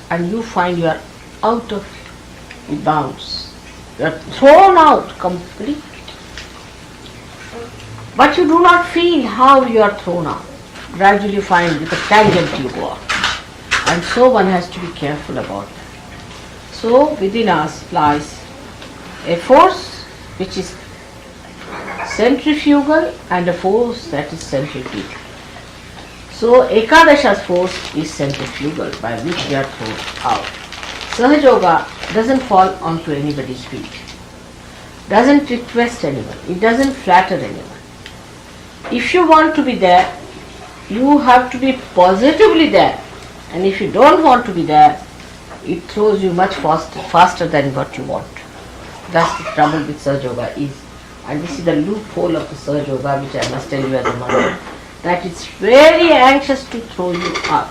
and you find you are out of the bounds. You are thrown out completely. But you do not feel how you are thrown out. Gradually you find with a tangent you go out. And so one has to be careful about that. So within us lies a force which is centrifugal and a force that is centripetal. So Ekadasha's force is centrifugal by which we are thrown out. Sahaja Yoga doesn't fall onto anybody's feet, doesn't request anyone, it doesn't flatter anyone. If you want to be there, you have to be positively there. And if you don't want to be there, it throws you much faster than what you want. That's the trouble with Sahaja Yoga is. And this is the loophole of the Sahaja Yoga, which I must tell you as a mother, that it's very anxious to throw you out.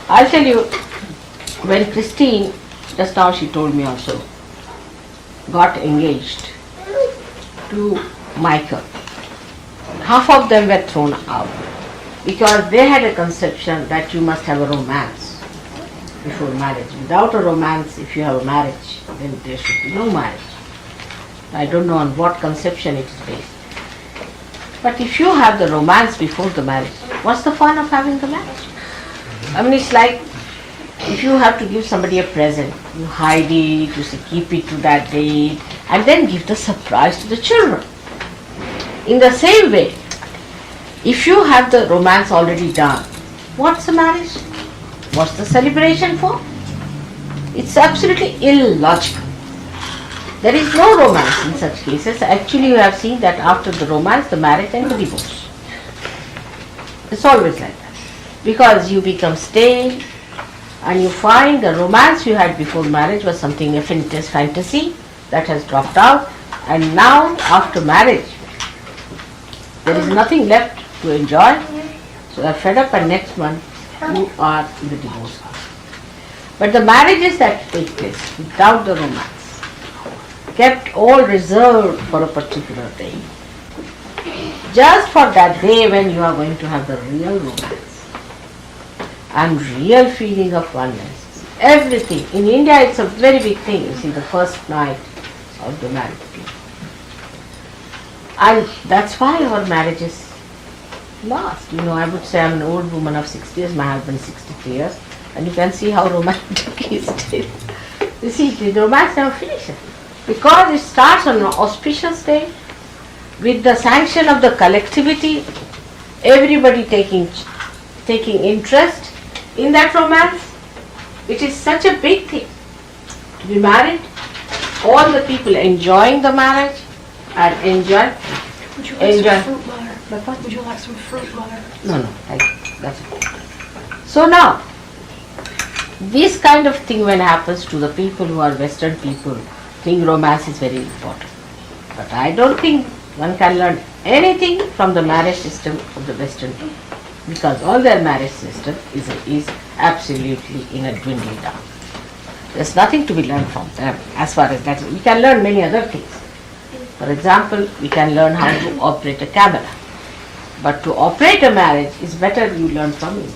I'll tell you, when Christine, just now she told me also, got engaged to Michael, half of them were thrown out because they had a conception that you must have a romance before marriage. Without a romance, if you have a marriage, then there should be no marriage. I don't know on what conception it is based. But if you have the romance before the marriage, what's the fun of having the marriage? I mean, it's like if you have to give somebody a present, you hide it, you say keep it to that date, and then give the surprise to the children. In the same way, if you have the romance already done, what's the marriage? What's the celebration for? It's absolutely illogical. There is no romance in such cases. Actually, you have seen that after the romance, the marriage and the divorce. It's always like that. Because you become stale and you find the romance you had before marriage was something, a fantasy that has dropped out, and now after marriage, there is nothing left to enjoy. So you are fed up, and next month you are in the divorce house. But the marriages that take place without the romance, kept all reserved for a particular day. Just for that day when you are going to have the real romance and real feeling of oneness. Everything. In India it's a very big thing, you see, the first night of the marriage. And that's why our marriages last. You know, I would say I'm an old woman of 60 years, my husband 63 years, and you can see how romantic he is still. You see, the romance never finishes. Because it starts on an auspicious day, with the sanction of the collectivity, everybody taking interest in that romance. It is such a big thing to be married, all the people enjoying the marriage and enjoy. Would you like some fruit butter? What? Would you like some fruit butter? No, thank you. That's it. So now, this kind of thing when happens to the people who are Western people, think romance is very important. But I don't think one can learn anything from the marriage system of the Western people, because all their marriage system is absolutely in a dwindling down. There's nothing to be learned from them as far as that. We can learn many other things. For example, we can learn how to operate a camera. But to operate a marriage is better you learn from Indians.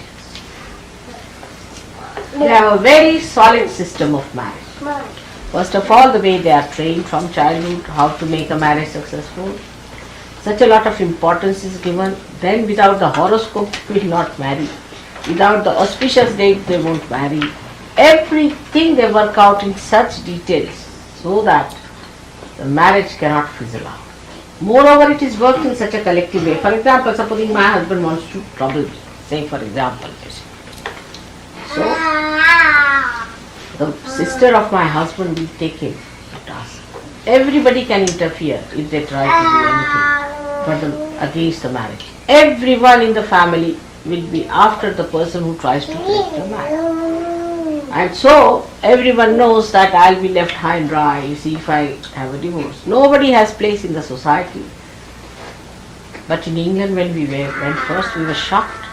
They have a very solid system of marriage. First of all, the way they are trained from childhood, how to make a marriage successful. such a lot of importance is given, then without the horoscope they will not marry. Without the auspicious date they won't marry. Everything they work out in such details so that the marriage cannot fizzle out. Moreover, it is worked in such a collective way. For example, supposing my husband wants to trouble me, say for example, so the sister of my husband will take him to task. Everybody can interfere if they try to do anything but against the marriage. Everyone in the family will be after the person who tries to break the marriage. And so everyone knows that I'll be left high and dry, you see, if I have a divorce. Nobody has place in the society. But in England when we went first, we were shocked.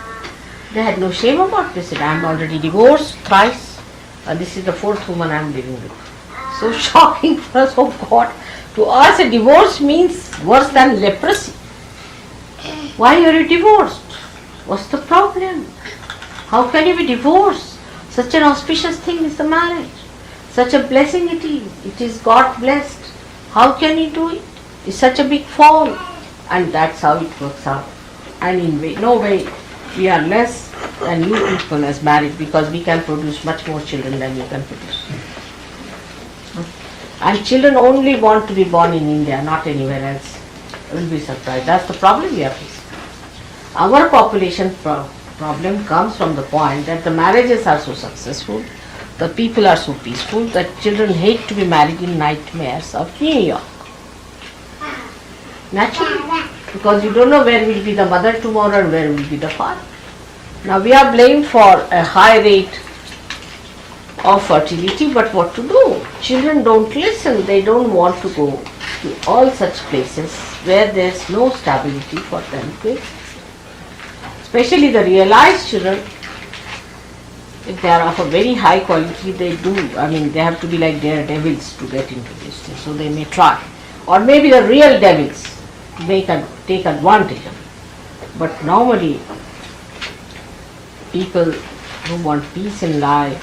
They had no shame about this. I'm already divorced thrice, and this is the fourth woman I'm living with. So shocking for us, oh God. To us a divorce means worse than leprosy. Why are you divorced? What's the problem? How can you be divorced? Such an auspicious thing is the marriage. Such a blessing it is. It is God blessed. How can you do it? It's such a big fall. And that's how it works out. And in no way we are less than you people as married, because we can produce much more children than you can produce. And children only want to be born in India, not anywhere else. You will be surprised. That's the problem we are facing. Our population problem comes from the point that the marriages are so successful, the people are so peaceful, that children hate to be married in nightmares of New York. Naturally, because you don't know where will be the mother tomorrow and where will be the father. Now we are blamed for a high rate of fertility, but what to do? Children don't listen. They don't want to go to all such places where there is no stability for them to exist. Especially the realized children, if they are of a very high quality, they have to be like daredevils to get into this thing, so they may try. Or maybe the real devils take advantage of it. But normally, people who want peace in life,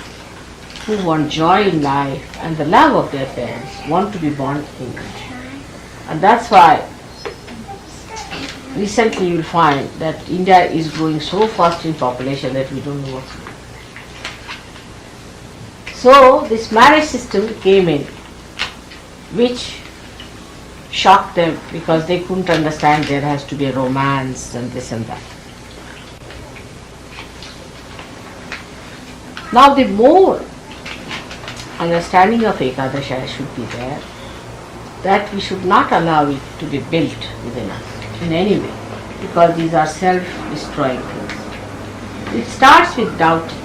who want joy in life and the love of their parents, want to be born in India. And that's why recently you will find that India is growing so fast in population that we don't know what to do. So this marriage system came in, which shocked them because they couldn't understand there has to be a romance and this and that. Now the more understanding of Ekadasha should be there, that we should not allow it to be built within us in any way, because these are self-destroying things. It starts with doubting.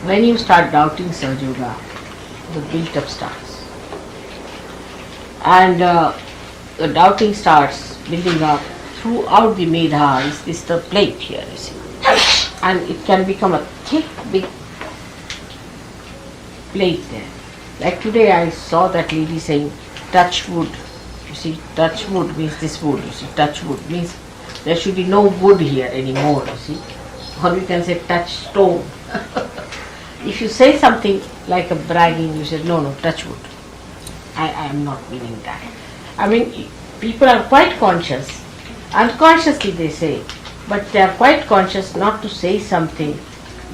When you start doubting Sahaja Yoga, the build-up starts. And the doubting starts building up throughout the Medha. Is the plate here, you see. And it can become a thick, big plate there. Like today I saw that lady saying, touch wood. You see, touch wood means this wood. You see, touch wood means there should be no wood here anymore, you see. Or we can say touch stone. If you say something like a bragging, you say, no, touch wood. I am not meaning that. I mean, people are quite conscious. Unconsciously they say, but they are quite conscious not to say something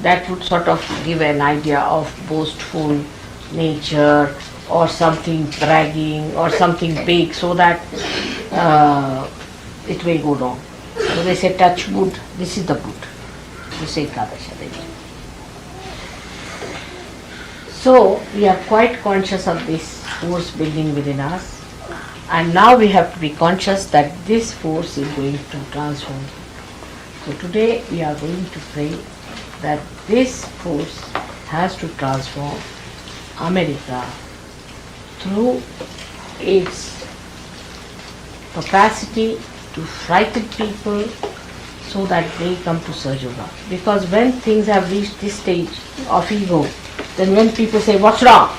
that would sort of give an idea of boastful nature or something bragging or something big, so that it may go wrong. So they say touch wood, this is the wood. You say Ekadasha. So we are quite conscious of this force building within us, and now we have to be conscious that this force is going to transform. So today we are going to pray that this force has to transform America through its capacity to frighten people so that they come to Sahaja Yoga. Because when things have reached this stage of ego, then when people say, what's wrong?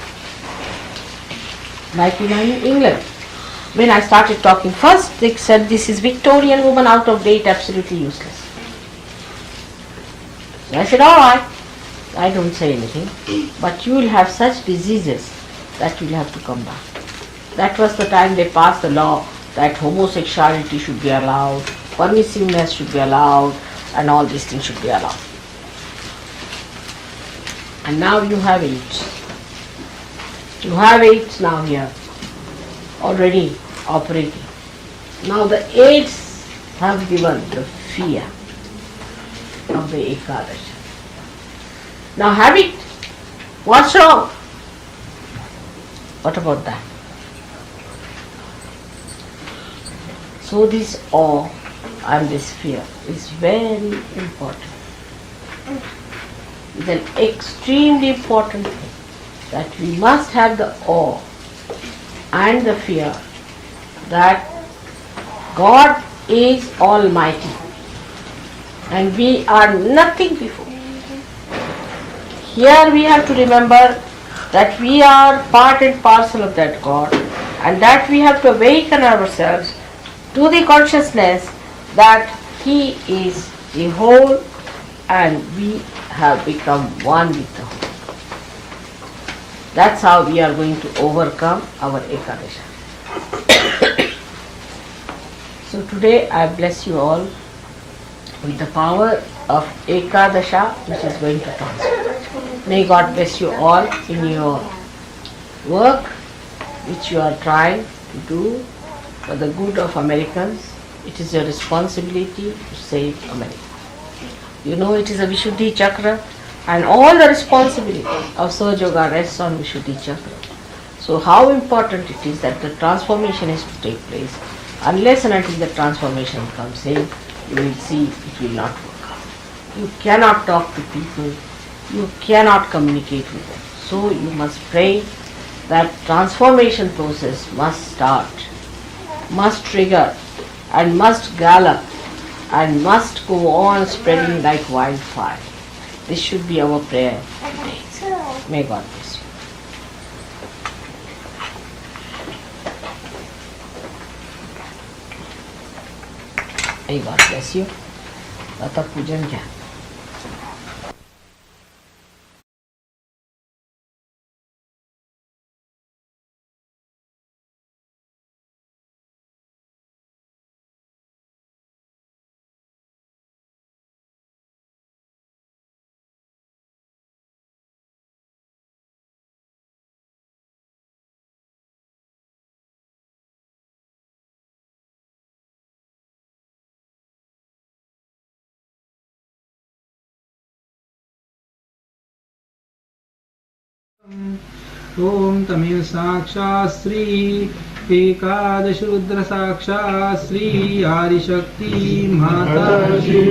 Like in England, when I started talking first, they said this is Victorian woman, out of date, absolutely useless. So I said, all right, I don't say anything, but you will have such diseases that you will have to come back. That was the time they passed the law that homosexuality should be allowed, permissiveness should be allowed, and all these things should be allowed. And now you have it. You have it now here, already operating. Now the aids have given the fear of the Ekadasha. Now have it. What's wrong? What about that? So this awe and this fear is very important. It's an extremely important thing that we must have the awe and the fear that God is Almighty and we are nothing before. Here we have to remember that we are part and parcel of that God, and that we have to awaken ourselves to the consciousness that He is the whole and we have become one with the whole. That's how we are going to overcome our Ekadasha. So today I bless you all with the power of Ekadasha, which is going to transform. May God bless you all in your work which you are trying to do for the good of Americans. It is your responsibility to save America. You know it is a Vishuddhi Chakra and all the responsibility of Sahaja Yoga rests on Vishuddhi Chakra. So how important it is that the transformation is to take place. Unless and until the transformation comes in, you will see it will not work out. You cannot talk to people, you cannot communicate with them. So you must pray that transformation process must start, must trigger and must gallop and must go on spreading like wildfire. This should be our prayer today. May God bless you. May God bless you. आता पूजन घ्या. ओम तमेव साक्षात् श्री एकादश रुद्र साक्षात् श्री आदिशक्ति माता जी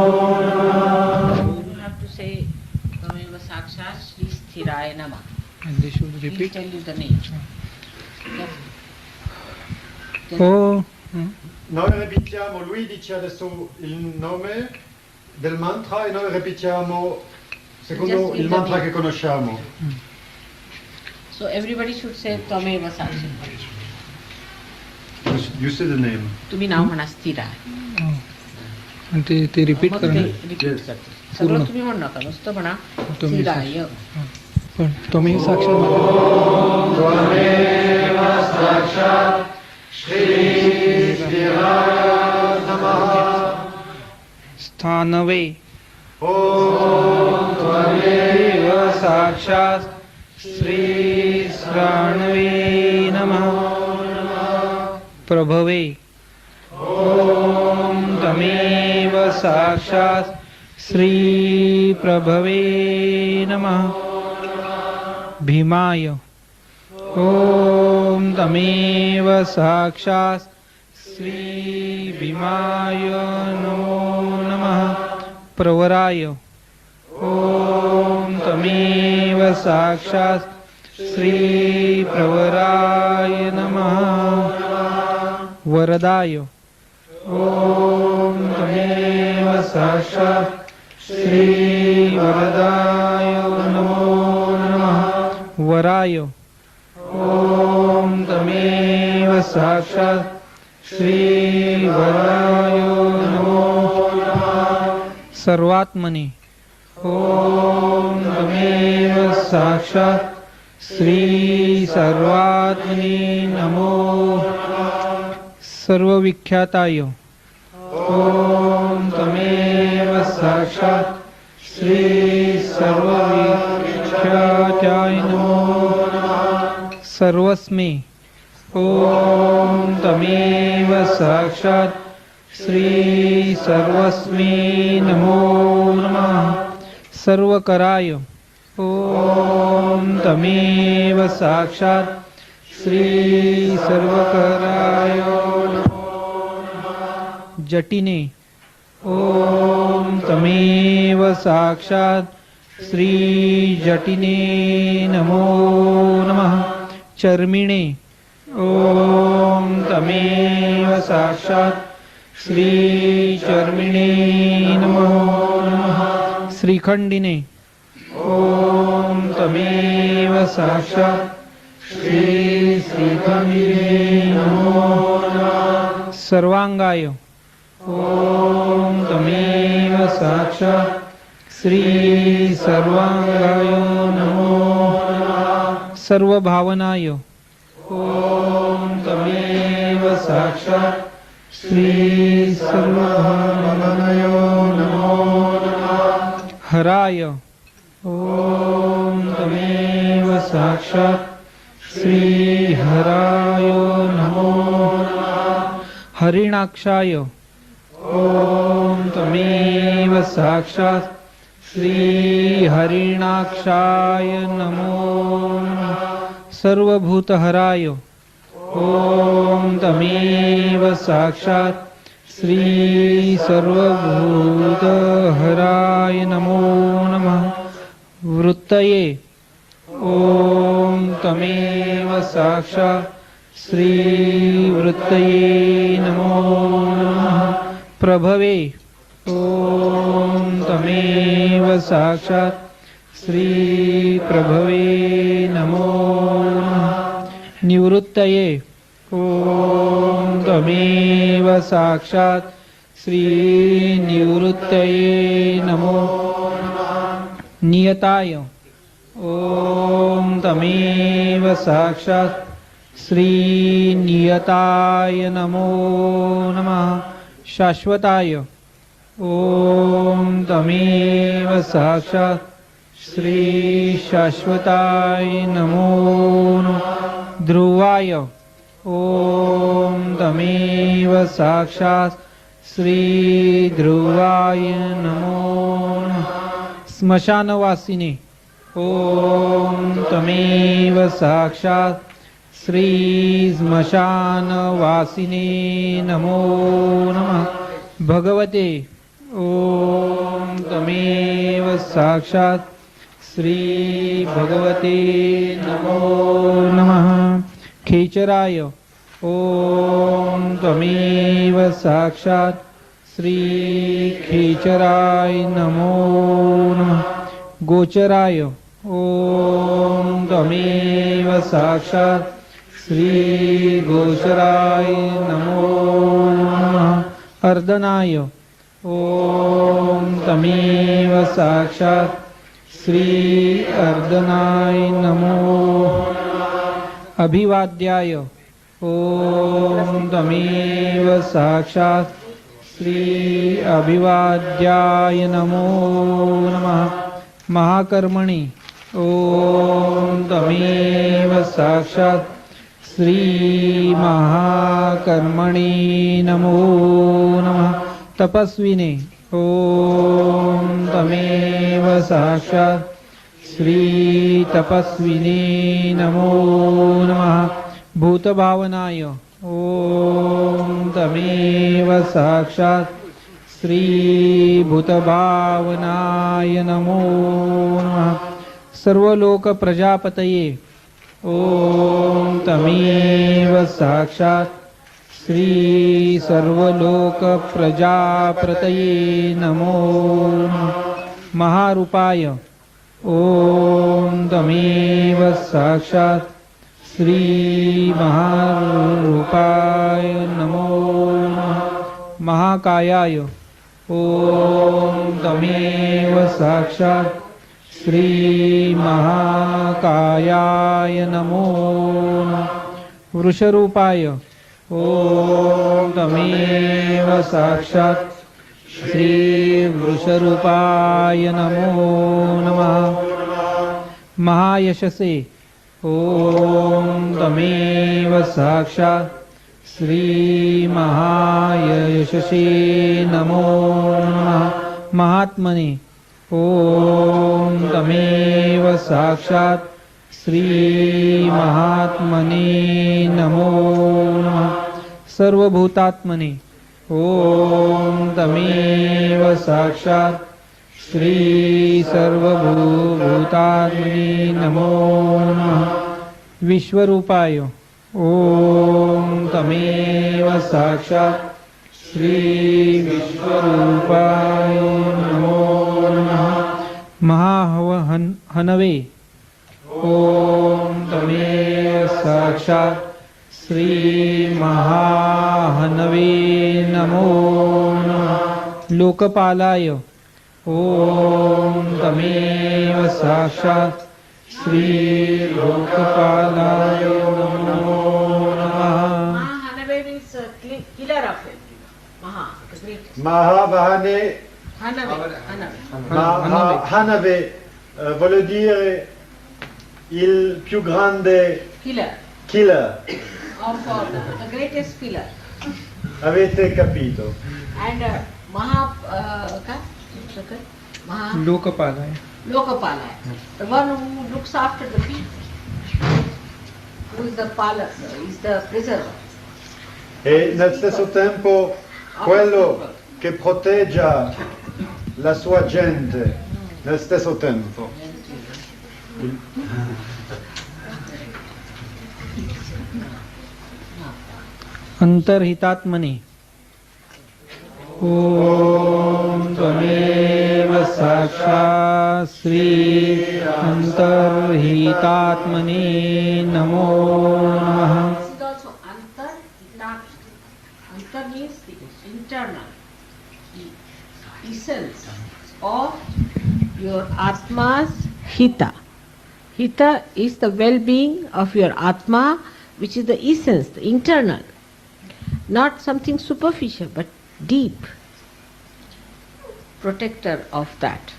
You have to say Tameva Sakshat Shri Sthiraya Namah. and they should He'll repeat. tell you the name. Oh, Noi ripetiamo, lui dice adesso il nome del mantra e noi ripetiamo secondo Just il give the mantra name. che conosciamo. So everybody should say Tameva Sakshat. You say the name. तुम्ही नाव म्हणा स्थिराय. and ते repeat मग ते करणार. repeat Yes. करते. सगळं तुम्ही म्हणू नका, नुसतं म्हणा तुम्ही स्थिराय. पण तुम्ही साक्षात स्थानवे त्वमेव साक्षात् श्री श्राणवे नमः प्रभवे ॐ तमेव साक्षात् श्री प्रभवे नमः भीमाय ॐ तमेव साक्षात् श्री भीमाय नमो नमः प्रवराय ॐ तमेव साक्षात् श्री प्रवराय नमः वरदाय ॐ तमेव साक्षात् श्री वरदाय नमो नमः वराय ॐ तमेव साक्षात् श्री वराय नमो नमः सर्वात्मने ॐ तमेव साक्षात् श्री सर्वात्मने नमो सर्वविख्याताय ओम तमेव साक्षात् श्री सर्वविख्याताय नमो सर्वस्मै ओम तमेव साक्षात् श्री सर्वस्मै नमो नमः सर्वकराय ओम तमेव साक्षात् श्री सर्वकराय नमो नमः जटिने ओम तमेव साक्षात् श्री जटिने नमो नमः चर्मिणे ओम तमेव साक्षात् श्री चर्मिणे नमो नमः श्रीखंडिने ओम तमेव साक्षात् श्री श्रीखंडिने नमो नमः सर्वांगाय ओम तमेव साक्षात् श्री सर्वांगाय नमो नमः सर्वभावनाय ओम तमेव साक्षात् श्री सर्वभावनाय नमो नमः हराय ओम तमेव साक्षात् श्री हराय नमो नमः हरिणाक्षाय ओम तमेव साक्षात् श्री हरिणाक्षाय नमो नमः सर्वभूतहराय ओम तमेव साक्षात् श्री सर्वभूतहराय नमो नमः वृत्तये ओम तमेव साक्षात् श्री वृत्तये नमो नमः प्रभवे ओम तमेव साक्षात् श्री प्रभवे नमो नमः निवृत्तये ओम तमेव साक्षात् श्री निवृत्तये नमो नमः नियताय ओम तमेव साक्षात् श्री नियताय नमो नमः शाश्वताय ओम तमेव साक्षात् श्री शाश्वताय नमो नमः ध्रुवाय ओम तमेव साक्षात् श्री ध्रुवाय नमो नमः स्मशानवासिने ओम तमेव साक्षात् श्री स्मशानवासिने नमो नमः भगवते ओम तमेव साक्षात् श्री भगवते नमो नमः खेचराय ओम तमेव साक्षात् श्री खेचराय नमो नमः गोचराय ओम तमेव साक्षात् श्री गोचराय नमो नमः अर्दनाय ओम तमेव साक्षात् श्री अर्दनाय नमो नमः अभिवाद्याय ओम तमेव साक्षात् श्री अभिवाद्याय नमो नमः महाकर्मणि ओम तमेव साक्षात् श्री महाकर्मणि नमो नमः तपस्विने ओम तमेव साक्षात् श्री तपस्विने नमो नमः भूतभावनाय ओम तमेव साक्षात् श्री भूतभावनाय नमो नमः सर्वलोक प्रजापतये ओम तमेव साक्षात् श्री सर्वलोक प्रजापतये नमो नमः महारूपाय ओम तमेव साक्षात् श्री महारूपाय नमो नमः महाकायाय ओम तमेव साक्षात् श्रीमहाकायाय नमो नमः वृषरूपाय ॐ तमेव साक्षात् श्रीवृषरूपाय नमो नमः महायशसे ॐ तमेव साक्षात् श्रीमहायशसे नमो नमः महात्मने ॐ तमेव साक्षात् श्रीमहात्मने नमो नमः सर्वभूतात्मने ॐ तमेव साक्षात् श्री सर्वभूतात्मने नमो नमः विश्वरूपाय ॐ तमेव साक्षात् श्री विश्वरूपाय नमो नमः महाहनवे ॐ तमेव साक्षात् श्री महाहनवे नमो नमः लोकपालाय ॐ तमेव साक्षात् श्री लोकपालाय नमो नमः Mahanave means killer of it. Maha, the greatest. Mahavahane, Hanave. Hanave vuol dire il più grande Killer. killer. Of the greatest killer. Avete capito? And Maha, Maha लोकपालाय Lokapala, the one who looks after the feet, who is the pala, is the preserver. E nel stesso tempo quello che protegge la sua gente nel stesso tempo. अंतर्हितात्मने ॐ त्वमेव साक्षात् श्री अंतर्हितात्मने नमो नमः This is also antar, antar means the internal, the essence of your atma's hita. Hita is the well-being of your atma, which is the essence, the internal, not something superficial, but deep, protector of that.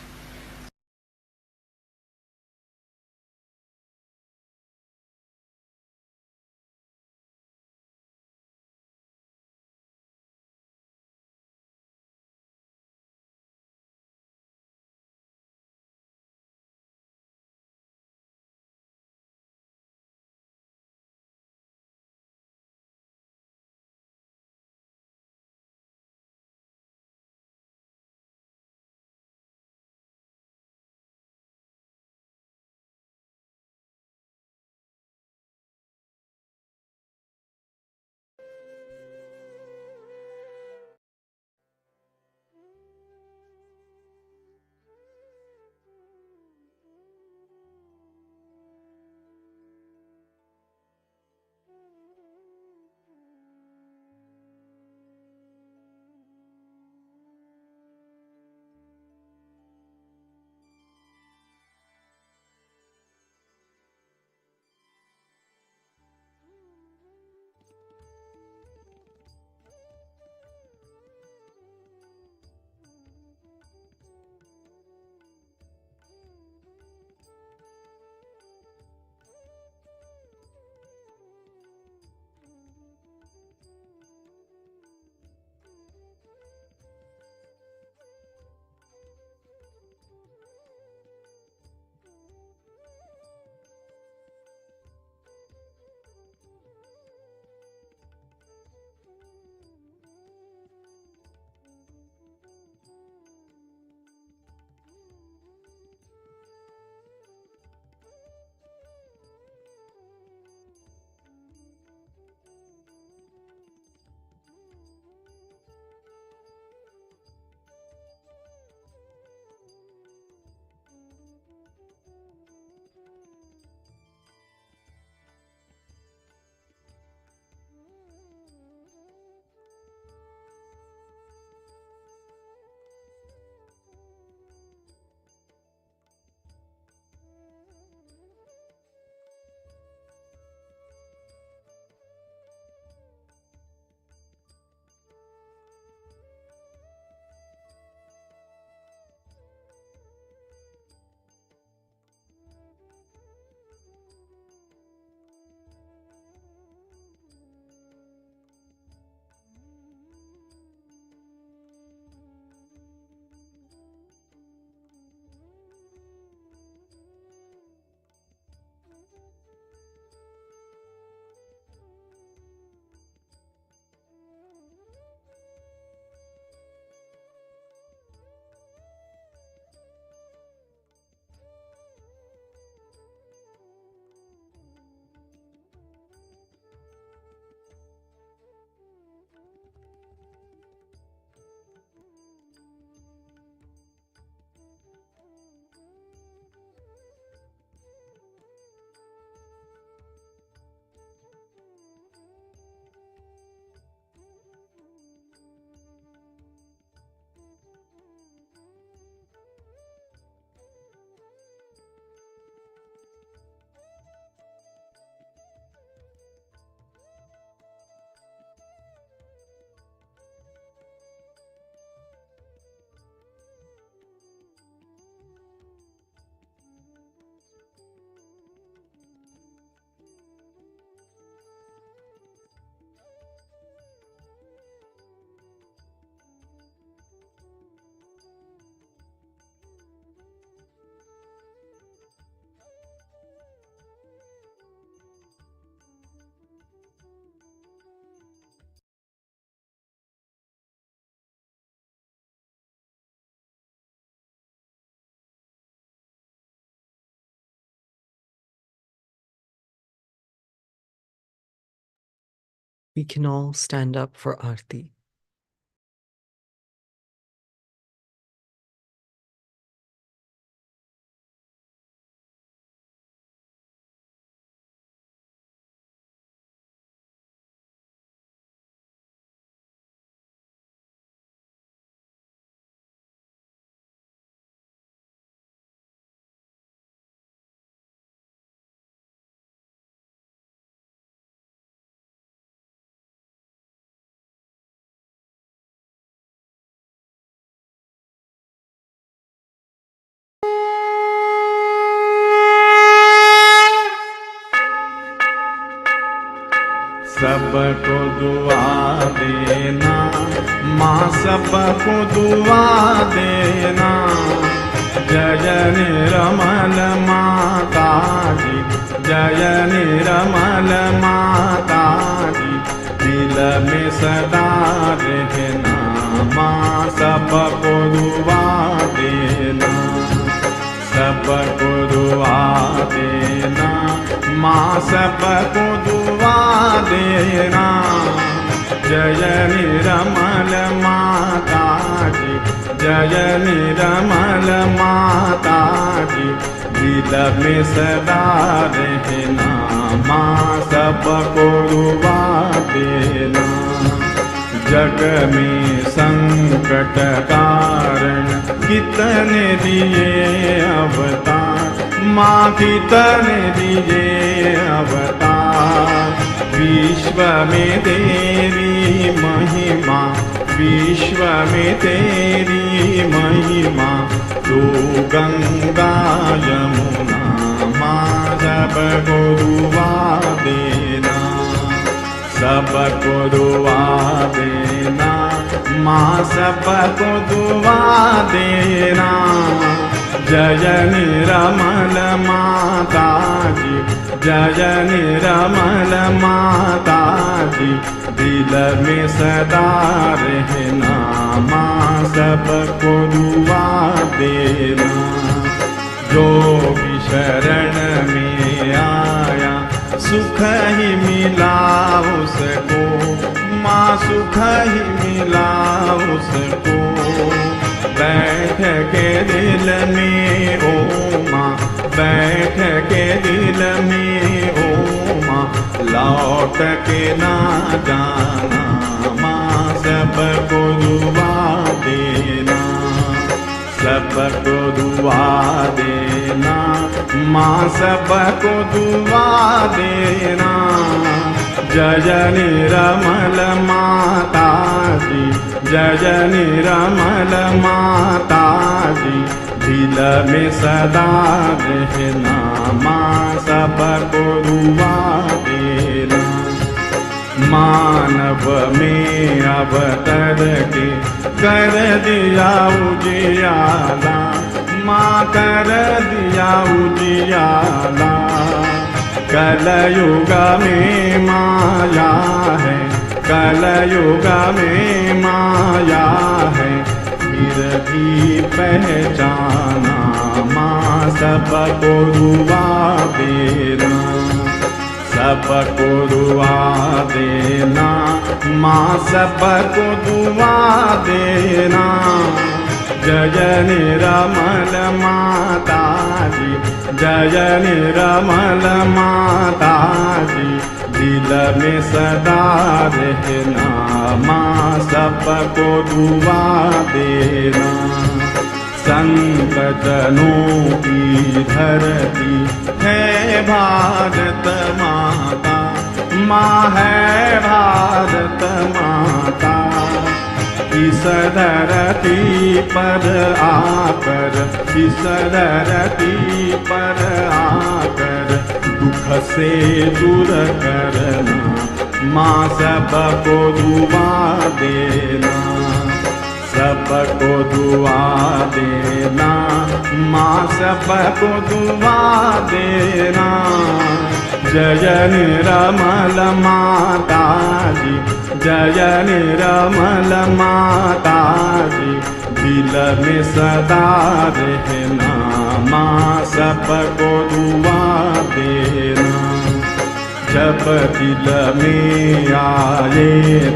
we can all stand up for Aarti. सबको दुआ देना माँ, सबको दुआ देना। जय निर्मल माता जी, जय निर्मल माता जी, दिल में सदा रहना माँ, सबको दुआ देना, सबको दुआ देना माँ, सबको दुआ देना। जय निर्मल माता जी, जय निर्मल माता जी, दिल में सदा रहना माँ, सबको दुआ देना। जग में संकट कारण कितने दिए अवतार माँ, कितने दिए अवतार। विश्व में तेरी महिमा, विश्व में तेरी महिमा, तू गंगा यमुना माँ, सबको दुआ देना, सबको दुआ देना माँ, सबको दुआ देना। जय निर्मल माता जी, जय निर्मल माता जी, दिल में सदा रहना माँ, सबको दुआ देना। जो भी शरण में आया सुख ही मिला उसको माँ, सुख ही मिला उसको। बैठ के दिल में ओ माँ, बैठ के दिल में ओ माँ, लौट के ना जाना माँ, सबको दुआ देना, सबको दुआ देना माँ, सबको दुआ देना। जय निर्मल माता जी, जय निर्मल माता जी, दिल में सदा रहना माँ, सबको दुआ देना। मानव में अवतर के कर दिया उजियाला माँ, कर दिया उजियाला। कलयुग में माया है, कलयुग में माया है, फिर भी पहचाना माँ, सबको दुआ देना, सबको दुआ देना माँ, सबको दुआ देना। जय निर्मल माता जी, जय निर्मल माता जी, दिल में सदा रहना माँ, सबको दुआ देना। संत जनों की धरती है भारत माता, माँ है भारत माता। इस धरती पर आकर, इस धरती पर आकर, दुख से दूर करना माँ, सबको दुआ देना, सबको दुआ देना माँ, सबको दुआ देना। जय निर्मल माता जी, जय निर्मल माता जी, दिल में सदा रहना माँ, सबको दुआ देना। जब दिल में आए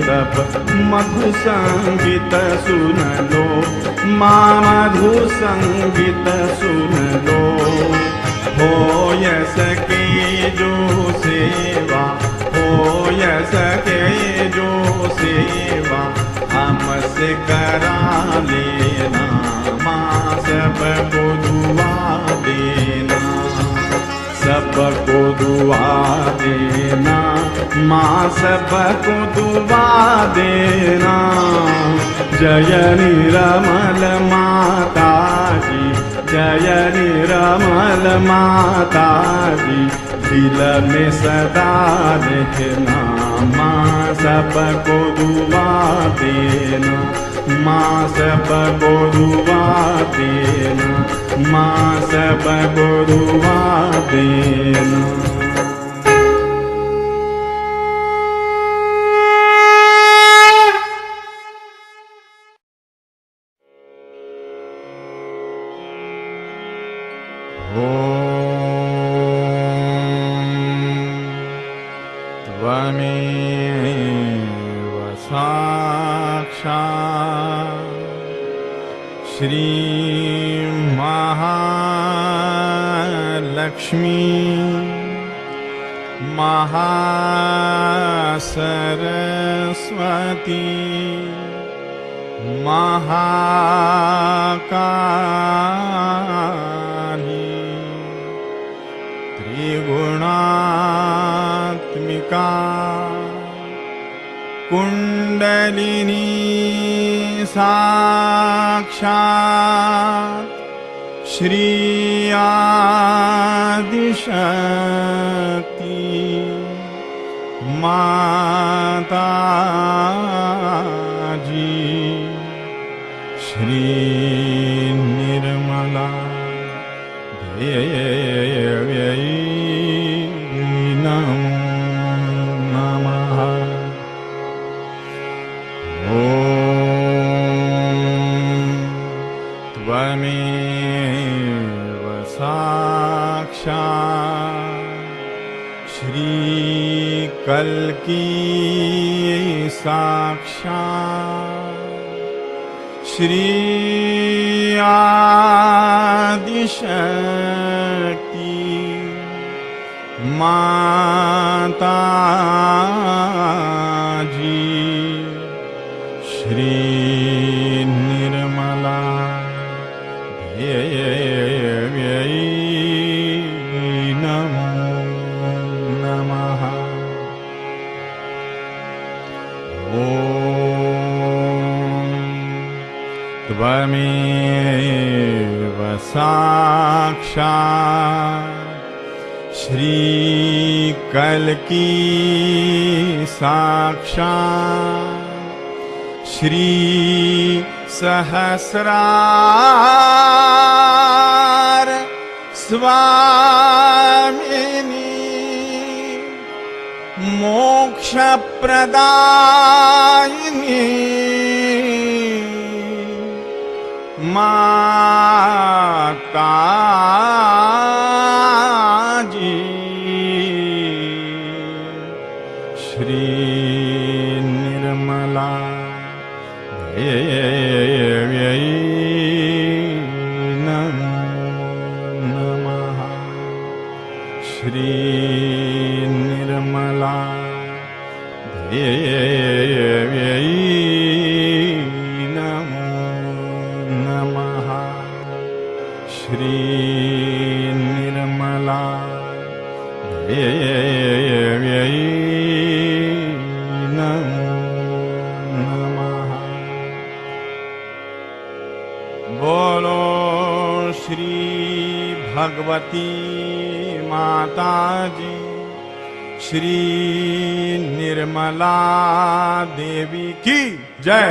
तब मधु संगीत सुन लो, माँ मधु संगीत सुन लो। हो सके जो सेवा, हो सके जो सेवा हमसे करा लेना, माँ सबको दुआ देना, सबको दुआ देना, माँ सबको दुआ देना। जय निरमल माता जी, जय निरमल माता जी, दिल में सदा रहना, माँ सबको दुआ देना, माँ सबको दुआ देना, माँ सबको दुआ देना। त्वमेव साक्षात् श्री महालक्ष्मी महासरस्वती महाकाली त्रिगुणात्मिका कुंडलिनी साक्षात् श्री आदिशक्ति माता जी, श्री निर्मला देव्यै नमो नमः। त्वमेव साक्षात् श्री कल्की साक्षात् श्री आदिशक्ति माता जी, श्री निर्मला देव्यै नमो नमः। त्वमेव साक्षात् श्री कल्की साक्षात् श्री सहस्रार स्वामिनी मोक्ष प्रदायिनी माता जी, श्री निर्मला देव्यै नमो नमः। श्री निर्मला देव्यै नमो नमः। श्री निर्मला देव्यै नमो नमः। बोलो श्री भगवती माता जी, श्री निर्मला देवी की जय।